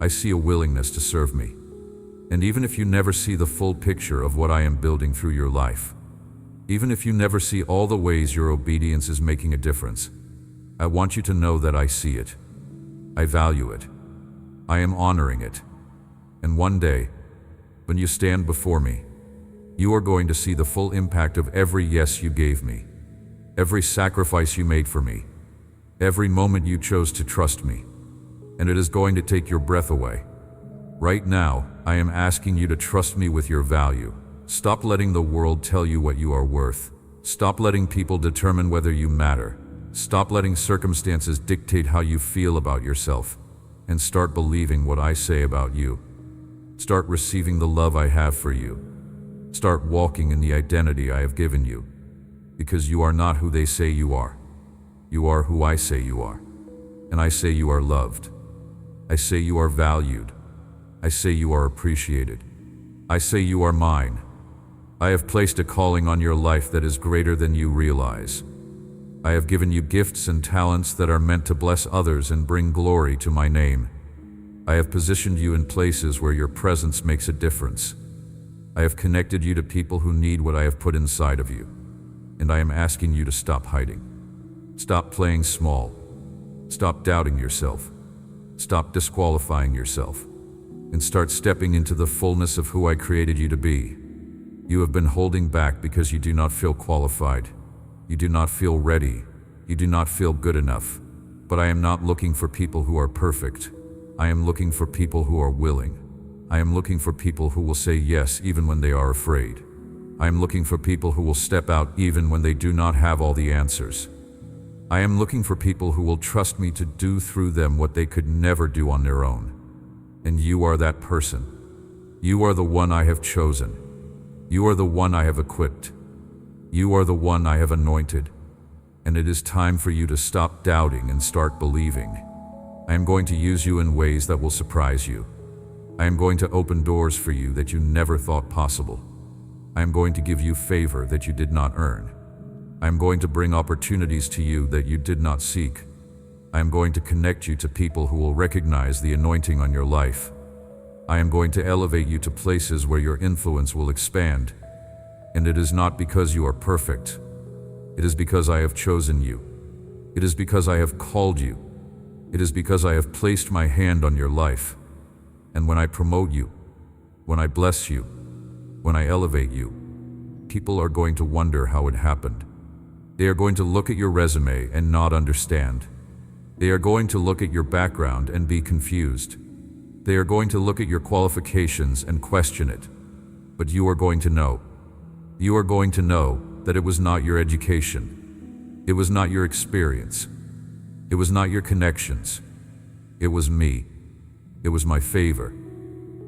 I see a willingness to serve me. And even if you never see the full picture of what I am building through your life, even if you never see all the ways your obedience is making a difference, I want you to know that I see it. I value it. I am honoring it. And one day, when you stand before me, you are going to see the full impact of every yes you gave me, every sacrifice you made for me, every moment you chose to trust me, and it is going to take your breath away. Right now, I am asking you to trust me with your value. Stop letting the world tell you what you are worth. Stop letting people determine whether you matter. Stop letting circumstances dictate how you feel about yourself, and start believing what I say about you. Start receiving the love I have for you. Start walking in the identity I have given you, because you are not who they say you are. You are who I say you are. And I say you are loved. I say you are valued. I say you are appreciated. I say you are mine. I have placed a calling on your life that is greater than you realize. I have given you gifts and talents that are meant to bless others and bring glory to my name. I have positioned you in places where your presence makes a difference. I have connected you to people who need what I have put inside of you. And I am asking you to stop hiding. Stop playing small. Stop doubting yourself. Stop disqualifying yourself. And start stepping into the fullness of who I created you to be. You have been holding back because you do not feel qualified. You do not feel ready. You do not feel good enough. But I am not looking for people who are perfect. I am looking for people who are willing. I am looking for people who will say yes even when they are afraid. I am looking for people who will step out even when they do not have all the answers. I am looking for people who will trust me to do through them what they could never do on their own. And you are that person. You are the one I have chosen. You are the one I have equipped. You are the one I have anointed. And it is time for you to stop doubting and start believing. I am going to use you in ways that will surprise you. I am going to open doors for you that you never thought possible. I am going to give you favor that you did not earn. I am going to bring opportunities to you that you did not seek. I am going to connect you to people who will recognize the anointing on your life. I am going to elevate you to places where your influence will expand. And it is not because you are perfect. It is because I have chosen you. It is because I have called you. It is because I have placed my hand on your life. And when I promote you, when I bless you, when I elevate you, people are going to wonder how it happened. They are going to look at your resume and not understand. They are going to look at your background and be confused. They are going to look at your qualifications and question it. But you are going to know. You are going to know that it was not your education. It was not your experience. It was not your connections. It was me. It was my favor.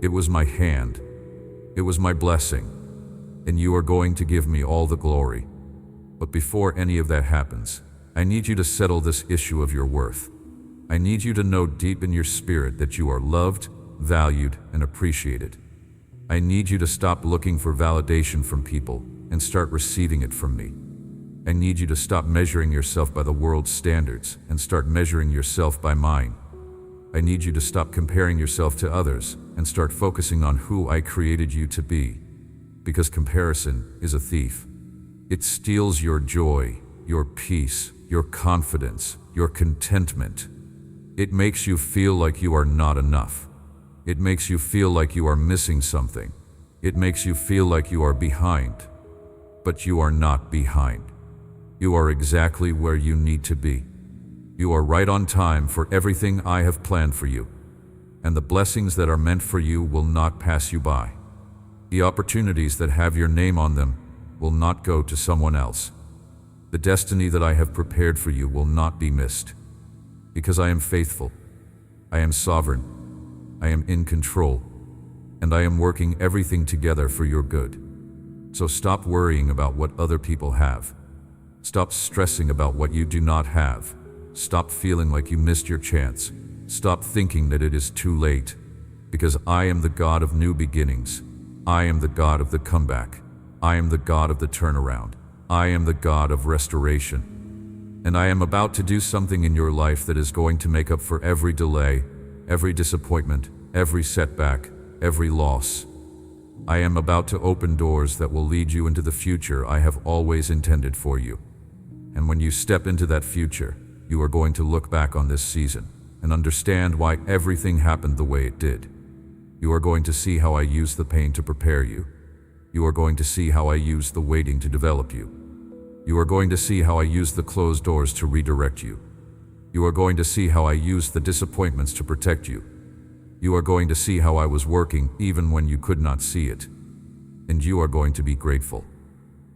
It was my hand. It was my blessing. And you are going to give me all the glory. But before any of that happens, I need you to settle this issue of your worth. I need you to know deep in your spirit that you are loved, valued, and appreciated. I need you to stop looking for validation from people and start receiving it from me. I need you to stop measuring yourself by the world's standards and start measuring yourself by mine. I need you to stop comparing yourself to others and start focusing on who I created you to be. Because comparison is a thief. It steals your joy, your peace, your confidence, your contentment. It makes you feel like you are not enough. It makes you feel like you are missing something. It makes you feel like you are behind. But you are not behind. You are exactly where you need to be. You are right on time for everything I have planned for you. And the blessings that are meant for you will not pass you by. The opportunities that have your name on them will not go to someone else. The destiny that I have prepared for you will not be missed. Because I am faithful. I am sovereign. I am in control. And I am working everything together for your good. So stop worrying about what other people have. Stop stressing about what you do not have. Stop feeling like you missed your chance. Stop thinking that it is too late. Because I am the God of new beginnings. I am the God of the comeback. I am the God of the turnaround. I am the God of restoration. And I am about to do something in your life that is going to make up for every delay, every disappointment, every setback, every loss. I am about to open doors that will lead you into the future I have always intended for you. And when you step into that future, you are going to look back on this season and understand why everything happened the way it did. You are going to see how I used the pain to prepare you. You are going to see how I used the waiting to develop you. You are going to see how I used the closed doors to redirect you. You are going to see how I used the disappointments to protect you. You are going to see how I was working even when you could not see it. And you are going to be grateful.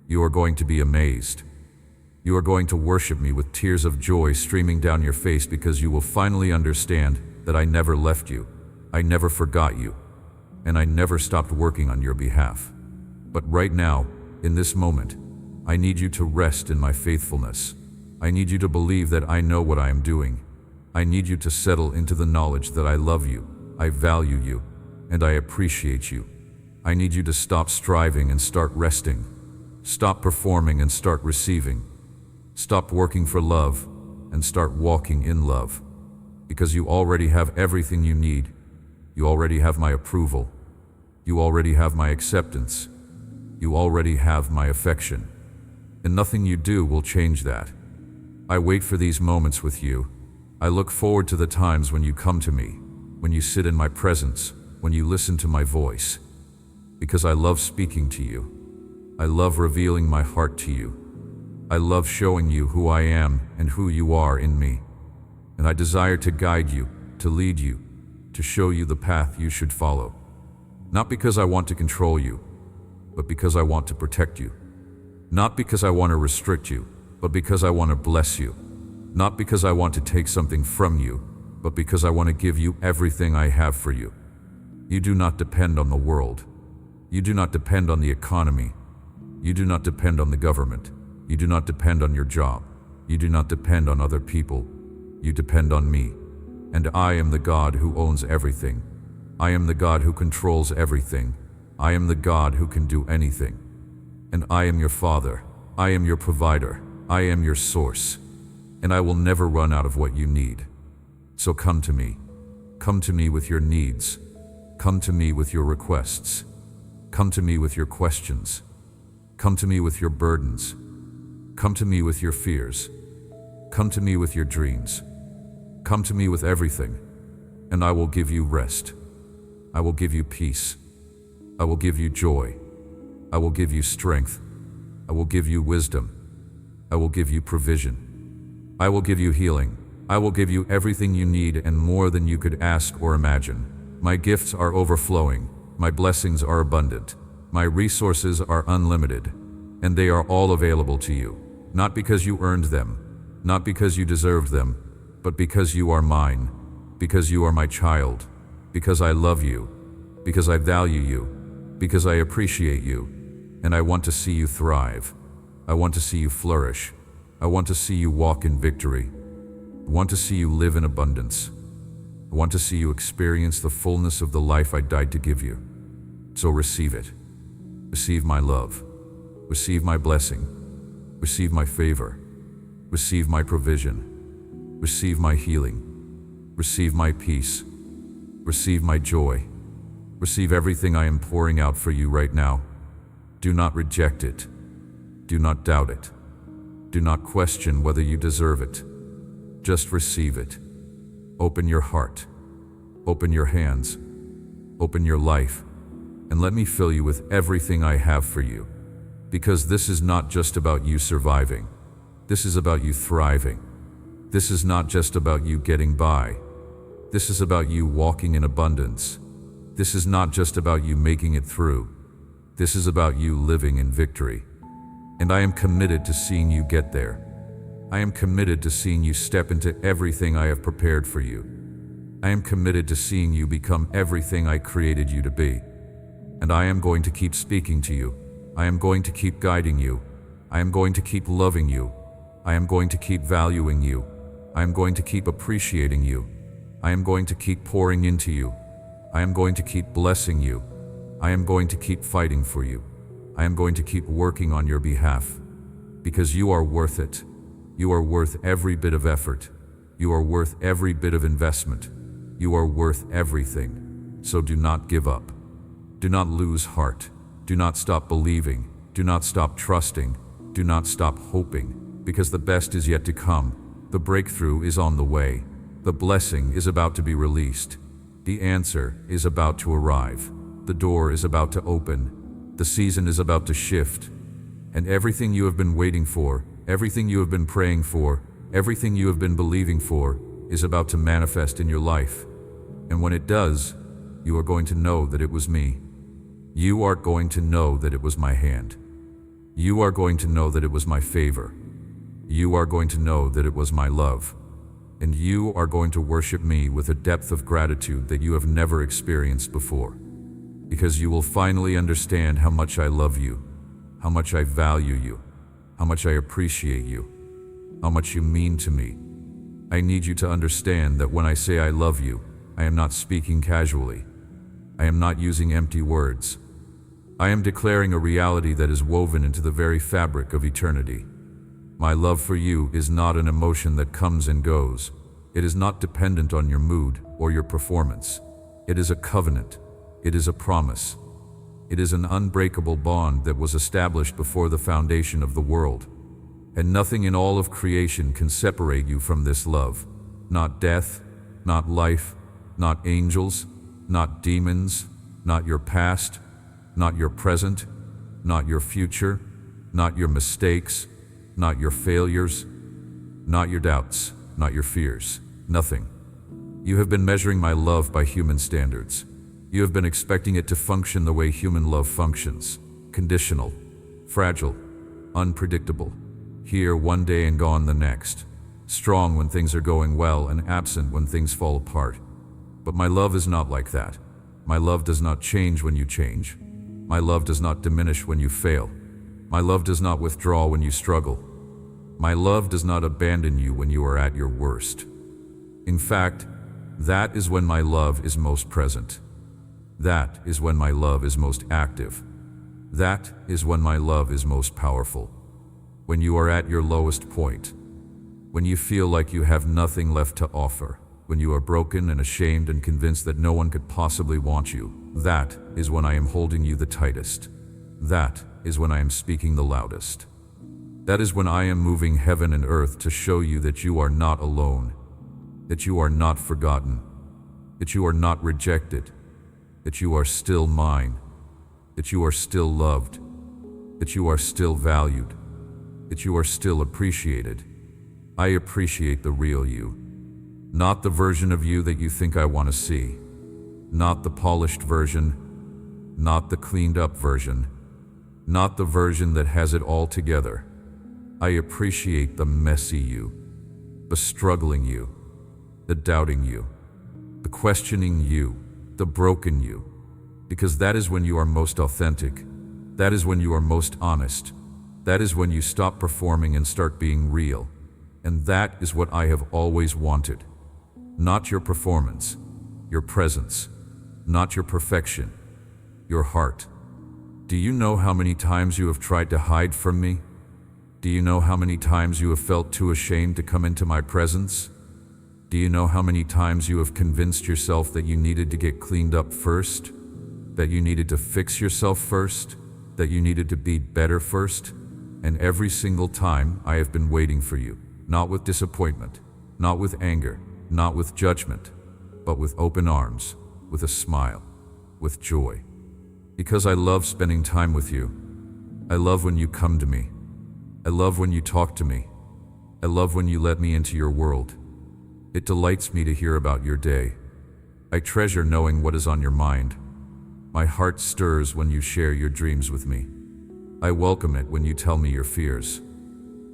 You are going to be amazed. You are going to worship me with tears of joy streaming down your face because you will finally understand that I never left you, I never forgot you, and I never stopped working on your behalf. But right now, in this moment, I need you to rest in my faithfulness. I need you to believe that I know what I am doing. I need you to settle into the knowledge that I love you, I value you, and I appreciate you. I need you to stop striving and start resting. Stop performing and start receiving. Stop working for love and start walking in love. Because you already have everything you need. You already have my approval. You already have my acceptance. You already have my affection. And nothing you do will change that. I wait for these moments with you. I look forward to the times when you come to me, when you sit in my presence, when you listen to my voice. Because I love speaking to you. I love revealing my heart to you. I love showing you who I am and who you are in me. And I desire to guide you, to lead you, to show you the path you should follow. Not because I want to control you, but because I want to protect you. Not because I want to restrict you, but because I want to bless you. Not because I want to take something from you, but because I want to give you everything I have for you. You do not depend on the world. You do not depend on the economy. You do not depend on the government. You do not depend on your job. You do not depend on other people. You depend on me. And I am the God who owns everything. I am the God who controls everything. I am the God who can do anything. And I am your Father. I am your provider. I am your source. And I will never run out of what you need. So come to me. Come to me with your needs. Come to me with your requests. Come to me with your questions. Come to me with your burdens. Come to me with your fears. Come to me with your dreams. Come to me with everything, and I will give you rest. I will give you peace. I will give you joy. I will give you strength. I will give you wisdom. I will give you provision. I will give you healing. I will give you everything you need and more than you could ask or imagine. My gifts are overflowing. My blessings are abundant. My resources are unlimited, and they are all available to you. Not because you earned them, not because you deserved them, but because you are mine, because you are my child, because I love you, because I value you, because I appreciate you, and I want to see you thrive. I want to see you flourish. I want to see you walk in victory. I want to see you live in abundance. I want to see you experience the fullness of the life I died to give you. So receive it. Receive my love. Receive my blessing. Receive my favor. Receive my provision. Receive my healing. Receive my peace. Receive my joy. Receive everything I am pouring out for you right now. Do not reject it. Do not doubt it. Do not question whether you deserve it. Just receive it. Open your heart. Open your hands. Open your life. And let me fill you with everything I have for you. Because this is not just about you surviving. This is about you thriving. This is not just about you getting by. This is about you walking in abundance. This is not just about you making it through. This is about you living in victory. And I am committed to seeing you get there. I am committed to seeing you step into everything I have prepared for you. I am committed to seeing you become everything I created you to be. And I am going to keep speaking to you. I am going to keep guiding you. I am going to keep loving you. I am going to keep valuing you. I am going to keep appreciating you. I am going to keep pouring into you. I am going to keep blessing you. I am going to keep fighting for you. I am going to keep working on your behalf. Because you are worth it. You are worth every bit of effort. You are worth every bit of investment. You are worth everything. So do not give up. Do not lose heart. Do not stop believing. Do not stop trusting. Do not stop hoping, because the best is yet to come. The breakthrough is on the way. The blessing is about to be released. The answer is about to arrive. The door is about to open. The season is about to shift. And everything you have been waiting for, everything you have been praying for, everything you have been believing for, is about to manifest in your life. And when it does, you are going to know that it was me. You are going to know that it was my hand. You are going to know that it was my favor. You are going to know that it was my love. And you are going to worship me with a depth of gratitude that you have never experienced before. Because you will finally understand how much I love you, how much I value you, how much I appreciate you, how much you mean to me. I need you to understand that when I say I love you, I am not speaking casually. I am not using empty words. I am declaring a reality that is woven into the very fabric of eternity. My love for you is not an emotion that comes and goes. It is not dependent on your mood or your performance. It is a covenant. It is a promise. It is an unbreakable bond that was established before the foundation of the world. And nothing in all of creation can separate you from this love. Not death, not life, not angels, not demons, not your past, not your present, not your future, not your mistakes, not your failures, not your doubts, not your fears, nothing. You have been measuring my love by human standards. You have been expecting it to function the way human love functions, conditional, fragile, unpredictable, here one day and gone the next, strong when things are going well and absent when things fall apart. But my love is not like that. My love does not change when you change. My love does not diminish when you fail. My love does not withdraw when you struggle. My love does not abandon you when you are at your worst. In fact, that is when my love is most present. That is when my love is most active. That is when my love is most powerful. When you are at your lowest point. When you feel like you have nothing left to offer. When you are broken and ashamed and convinced that no one could possibly want you. That is when I am holding you the tightest. That is when I am speaking the loudest. That is when I am moving heaven and earth to show you that you are not alone, that you are not forgotten, that you are not rejected, that you are still mine, that you are still loved, that you are still valued, that you are still appreciated. I appreciate the real you, not the version of you that you think I want to see, not the polished version, not the cleaned up version, not the version that has it all together. I appreciate the messy you, the struggling you, the doubting you, the questioning you, the broken you, because that is when you are most authentic. That is when you are most honest. That is when you stop performing and start being real. And that is what I have always wanted. Not your performance, your presence, not your perfection, your heart. Do you know how many times you have tried to hide from me? Do you know how many times you have felt too ashamed to come into my presence? Do you know how many times you have convinced yourself that you needed to get cleaned up first? That you needed to fix yourself first? That you needed to be better first? And every single time I have been waiting for you, not with disappointment, not with anger, not with judgment, but with open arms, with a smile, with joy. Because I love spending time with you. I love when you come to me. I love when you talk to me. I love when you let me into your world. It delights me to hear about your day. I treasure knowing what is on your mind. My heart stirs when you share your dreams with me. I welcome it when you tell me your fears.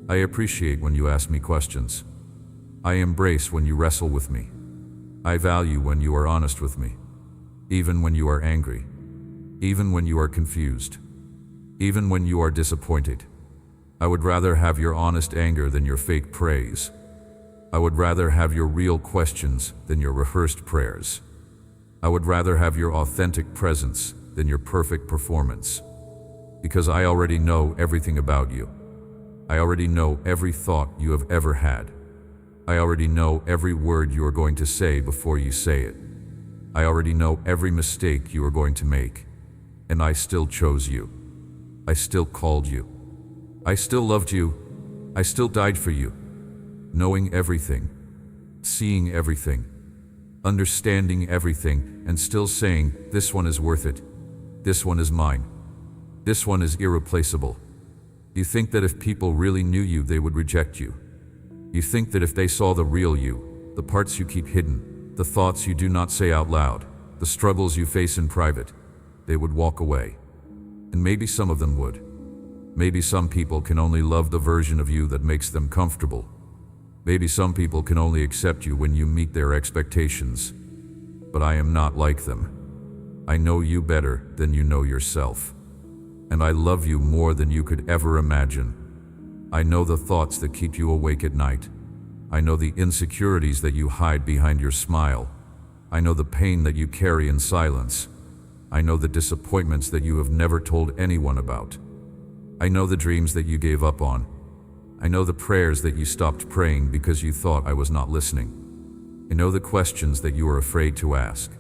I appreciate when you ask me questions. I embrace when you wrestle with me. I value when you are honest with me. Even when you are angry. Even when you are confused. Even when you are disappointed. I would rather have your honest anger than your fake praise. I would rather have your real questions than your rehearsed prayers. I would rather have your authentic presence than your perfect performance. Because I already know everything about you. I already know every thought you have ever had. I already know every word you are going to say before you say it. I already know every mistake you are going to make. And I still chose you. I still called you. I still loved you. I still died for you. Knowing everything, seeing everything, understanding everything, and still saying, this one is worth it. This one is mine. This one is irreplaceable. You think that if people really knew you, they would reject you. You think that if they saw the real you, the parts you keep hidden, the thoughts you do not say out loud, the struggles you face in private, they would walk away. And maybe some of them would. Maybe some people can only love the version of you that makes them comfortable. Maybe some people can only accept you when you meet their expectations. But I am not like them. I know you better than you know yourself. And I love you more than you could ever imagine. I know the thoughts that keep you awake at night. I know the insecurities that you hide behind your smile. I know the pain that you carry in silence. I know the disappointments that you have never told anyone about. I know the dreams that you gave up on. I know the prayers that you stopped praying because you thought I was not listening. I know the questions that you are afraid to ask.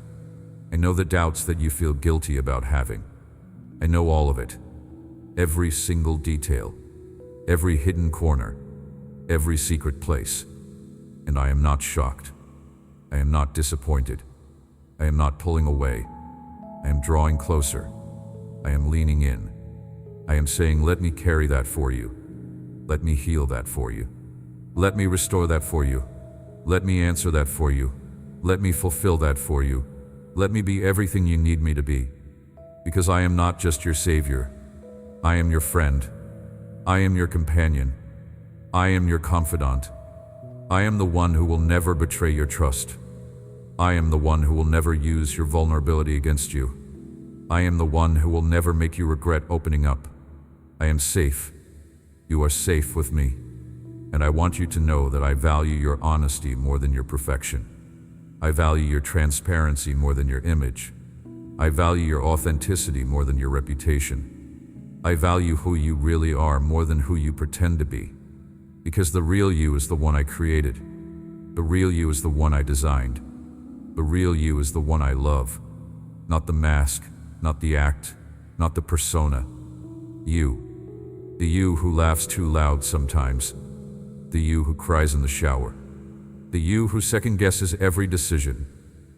I know the doubts that you feel guilty about having. I know all of it. Every single detail. Every hidden corner. Every secret place. And I am not shocked. I am not disappointed. I am not pulling away. I am drawing closer. I am leaning in. I am saying, let me carry that for you. Let me heal that for you. Let me restore that for you. Let me answer that for you. Let me fulfill that for you. Let me be everything you need me to be. Because I am not just your savior. I am your friend. I am your companion. I am your confidant. I am the one who will never betray your trust. I am the one who will never use your vulnerability against you. I am the one who will never make you regret opening up. I am safe. You are safe with me. And I want you to know that I value your honesty more than your perfection. I value your transparency more than your image. I value your authenticity more than your reputation. I value who you really are more than who you pretend to be. Because the real you is the one I created. The real you is the one I designed. The real you is the one I love. Not the mask, not the act, not the persona. You. The you who laughs too loud sometimes. The you who cries in the shower. The you who second-guesses every decision.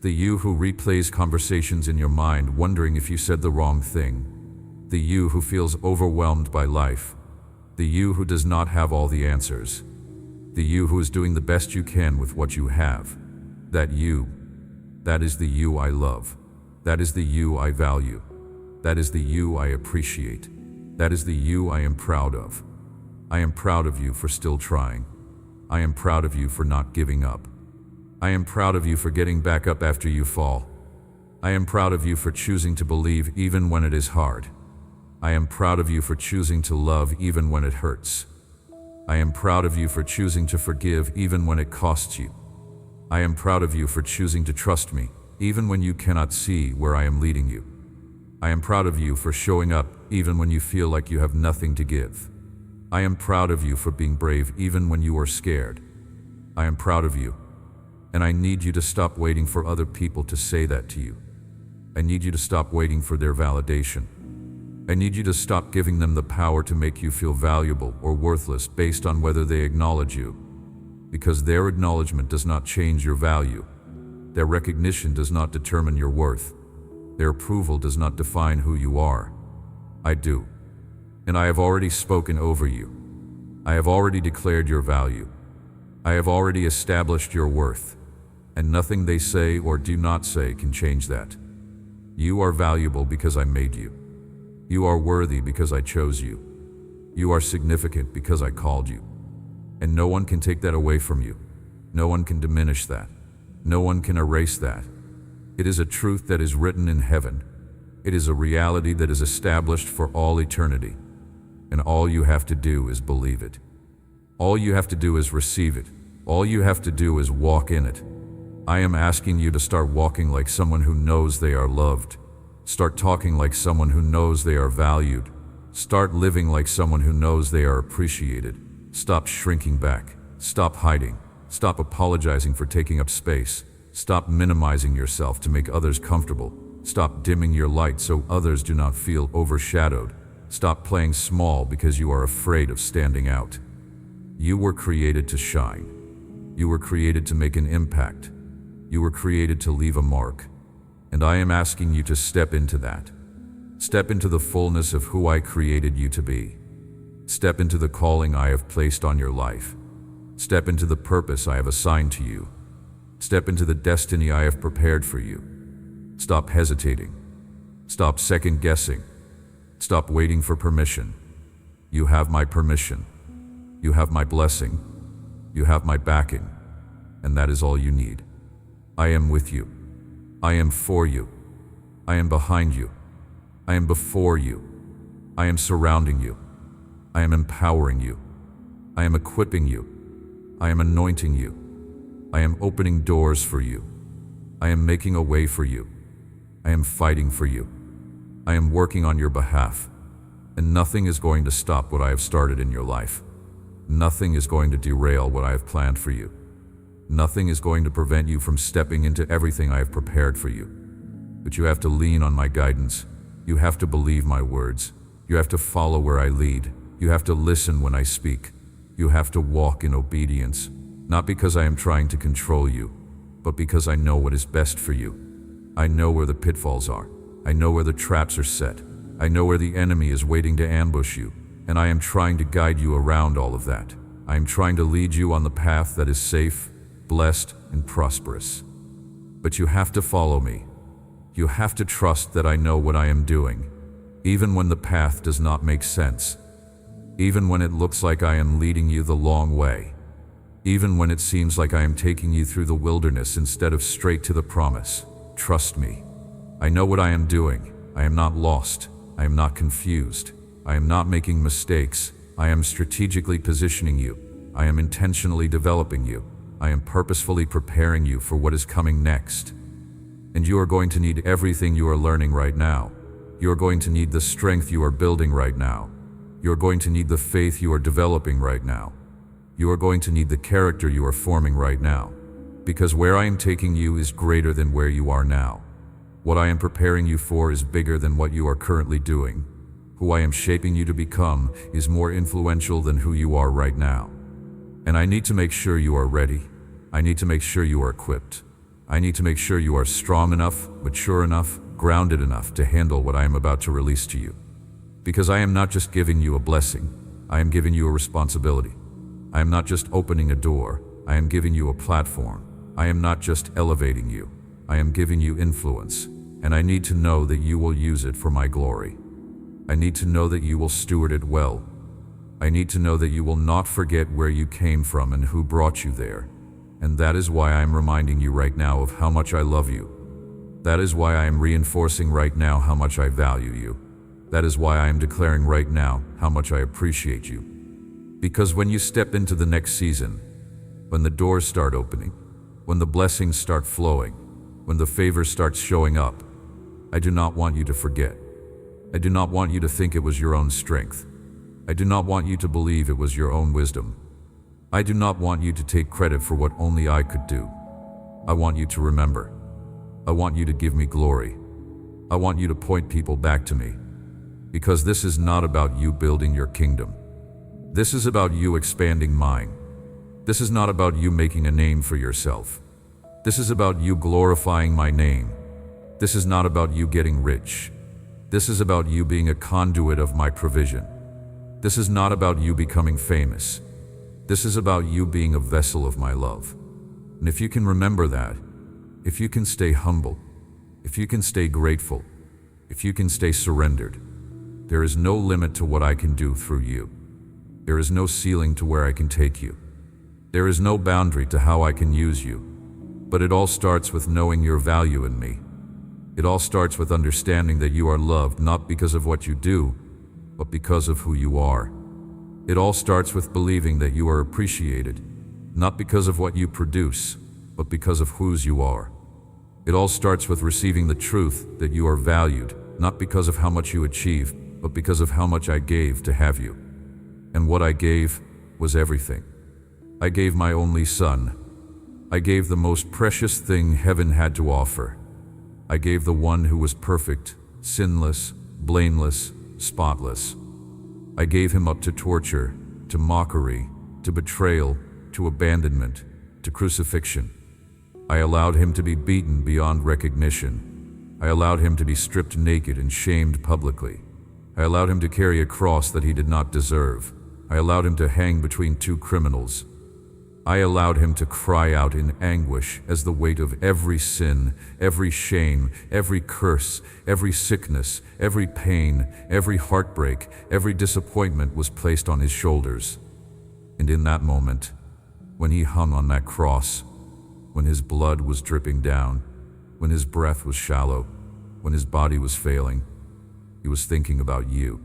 The you who replays conversations in your mind wondering if you said the wrong thing. The you who feels overwhelmed by life. The you who does not have all the answers. The you who is doing the best you can with what you have. That you. That is the you I love. That is the you I value. That is the you I appreciate. That is the you I am proud of. I am proud of you for still trying. I am proud of you for not giving up. I am proud of you for getting back up after you fall. I am proud of you for choosing to believe even when it is hard. I am proud of you for choosing to love even when it hurts. I am proud of you for choosing to forgive even when it costs you. I am proud of you for choosing to trust me even when you cannot see where I am leading you. I am proud of you for showing up even when you feel like you have nothing to give. I am proud of you for being brave even when you are scared. I am proud of you, and I need you to stop waiting for other people to say that to you. I need you to stop waiting for their validation. I need you to stop giving them the power to make you feel valuable or worthless based on whether they acknowledge you. Because their acknowledgement does not change your value. Their recognition does not determine your worth. Their approval does not define who you are. I do. And I have already spoken over you. I have already declared your value. I have already established your worth. And nothing they say or do not say can change that. You are valuable because I made you. You are worthy because I chose you. You are significant because I called you. And no one can take that away from you. No one can diminish that. No one can erase that. It is a truth that is written in heaven. It is a reality that is established for all eternity. And all you have to do is believe it. All you have to do is receive it. All you have to do is walk in it. I am asking you to start walking like someone who knows they are loved. Start talking like someone who knows they are valued. Start living like someone who knows they are appreciated. Stop shrinking back. Stop hiding. Stop apologizing for taking up space. Stop minimizing yourself to make others comfortable. Stop dimming your light so others do not feel overshadowed. Stop playing small because you are afraid of standing out. You were created to shine. You were created to make an impact. You were created to leave a mark. And I am asking you to step into that. Step into the fullness of who I created you to be. Step into the calling I have placed on your life. Step into the purpose I have assigned to you. Step into the destiny I have prepared for you. Stop hesitating. Stop second-guessing. Stop waiting for permission. You have my permission. You have my blessing. You have my backing. And that is all you need. I am with you. I am for you. I am behind you. I am before you. I am surrounding you. I am empowering you. I am equipping you. I am anointing you. I am opening doors for you. I am making a way for you. I am fighting for you. I am working on your behalf. And nothing is going to stop what I have started in your life. Nothing is going to derail what I have planned for you. Nothing is going to prevent you from stepping into everything I have prepared for you. But you have to lean on my guidance. You have to believe my words. You have to follow where I lead. You have to listen when I speak. You have to walk in obedience, not because I am trying to control you, but because I know what is best for you. I know where the pitfalls are. I know where the traps are set. I know where the enemy is waiting to ambush you, and I am trying to guide you around all of that. I am trying to lead you on the path that is safe, blessed, and prosperous. But you have to follow me. You have to trust that I know what I am doing, even when the path does not make sense, even when it looks like I am leading you the long way, even when it seems like I am taking you through the wilderness instead of straight to the promise. Trust me. I know what I am doing. I am not lost. I am not confused. I am not making mistakes. I am strategically positioning you. I am intentionally developing you. I am purposefully preparing you for what is coming next. And you are going to need everything you are learning right now. You are going to need the strength you are building right now. You are going to need the faith you are developing right now. You are going to need the character you are forming right now. Because where I am taking you is greater than where you are now. What I am preparing you for is bigger than what you are currently doing. Who I am shaping you to become is more influential than who you are right now. And I need to make sure you are ready. I need to make sure you are equipped. I need to make sure you are strong enough, mature enough, grounded enough to handle what I am about to release to you. Because I am not just giving you a blessing, I am giving you a responsibility. I am not just opening a door, I am giving you a platform. I am not just elevating you, I am giving you influence, and I need to know that you will use it for my glory. I need to know that you will steward it well. I need to know that you will not forget where you came from and who brought you there. And that is why I am reminding you right now of how much I love you. That is why I am reinforcing right now how much I value you. That is why I am declaring right now how much I appreciate you. Because when you step into the next season, when the doors start opening, when the blessings start flowing, when the favor starts showing up, I do not want you to forget. I do not want you to think it was your own strength. I do not want you to believe it was your own wisdom. I do not want you to take credit for what only I could do. I want you to remember. I want you to give me glory. I want you to point people back to me. Because this is not about you building your kingdom. This is about you expanding mine. This is not about you making a name for yourself. This is about you glorifying my name. This is not about you getting rich. This is about you being a conduit of my provision. This is not about you becoming famous. This is about you being a vessel of my love. And if you can remember that, if you can stay humble, if you can stay grateful, if you can stay surrendered, there is no limit to what I can do through you. There is no ceiling to where I can take you. There is no boundary to how I can use you. But it all starts with knowing your value in me. It all starts with understanding that you are loved not because of what you do, but because of who you are. It all starts with believing that you are appreciated, not because of what you produce, but because of whose you are. It all starts with receiving the truth that you are valued, not because of how much you achieve, but because of how much I gave to have you. And what I gave was everything. I gave my only son. I gave the most precious thing heaven had to offer. I gave the one who was perfect, sinless, blameless, spotless. I gave him up to torture, to mockery, to betrayal, to abandonment, to crucifixion. I allowed him to be beaten beyond recognition. I allowed him to be stripped naked and shamed publicly. I allowed him to carry a cross that he did not deserve. I allowed him to hang between two criminals. I allowed him to cry out in anguish as the weight of every sin, every shame, every curse, every sickness, every pain, every heartbreak, every disappointment was placed on his shoulders. And in that moment, when he hung on that cross, when his blood was dripping down, when his breath was shallow, when his body was failing, he was thinking about you.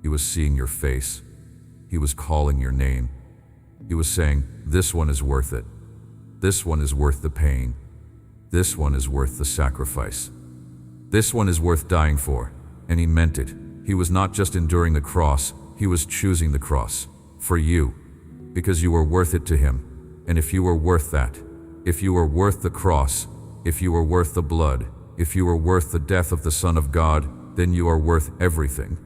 He was seeing your face. He was calling your name. He was saying, "This one is worth it. This one is worth the pain. This one is worth the sacrifice. This one is worth dying for." And he meant it. He was not just enduring the cross, he was choosing the cross for you, because you were worth it to him. And if you were worth that, if you were worth the cross, if you were worth the blood, if you were worth the death of the Son of God, then you are worth everything.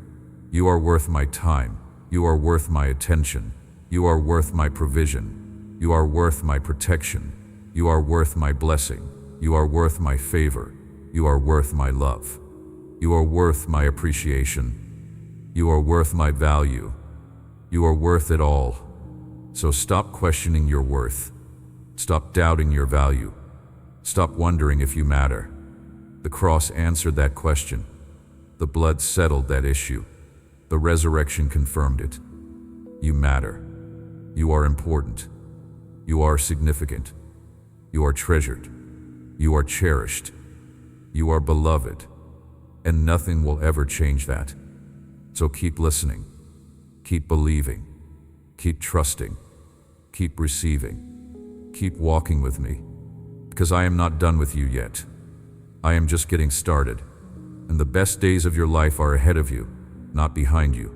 You are worth my time. You are worth my attention. You are worth my provision. You are worth my protection. You are worth my blessing. You are worth my favor. You are worth my love. You are worth my appreciation. You are worth my value. You are worth it all. So stop questioning your worth. Stop doubting your value. Stop wondering if you matter. The cross answered that question. The blood settled that issue. The resurrection confirmed it. You matter. You are important. You are significant. You are treasured. You are cherished. You are beloved. And nothing will ever change that. So keep listening. Keep believing. Keep trusting. Keep receiving. Keep walking with me. Because I am not done with you yet. I am just getting started. And the best days of your life are ahead of you, not behind you.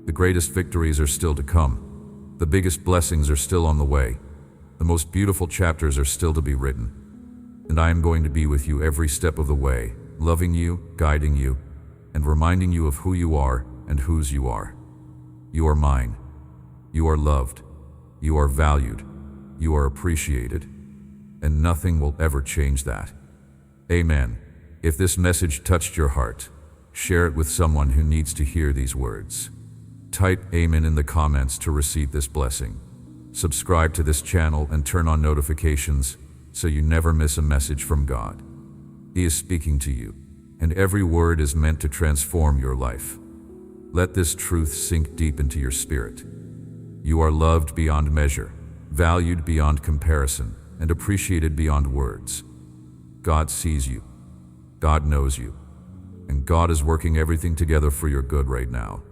The greatest victories are still to come. The biggest blessings are still on the way. The most beautiful chapters are still to be written. And I am going to be with you every step of the way, loving you, guiding you, and reminding you of who you are and whose you are. You are mine. You are loved. You are valued. You are appreciated. And nothing will ever change that. Amen. If this message touched your heart, share it with someone who needs to hear these words. Type Amen in the comments to receive this blessing. Subscribe to this channel and turn on notifications so you never miss a message from God. He is speaking to you, and every word is meant to transform your life. Let this truth sink deep into your spirit. You are loved beyond measure, valued beyond comparison, and appreciated beyond words. God sees you. God knows you. And God is working everything together for your good right now.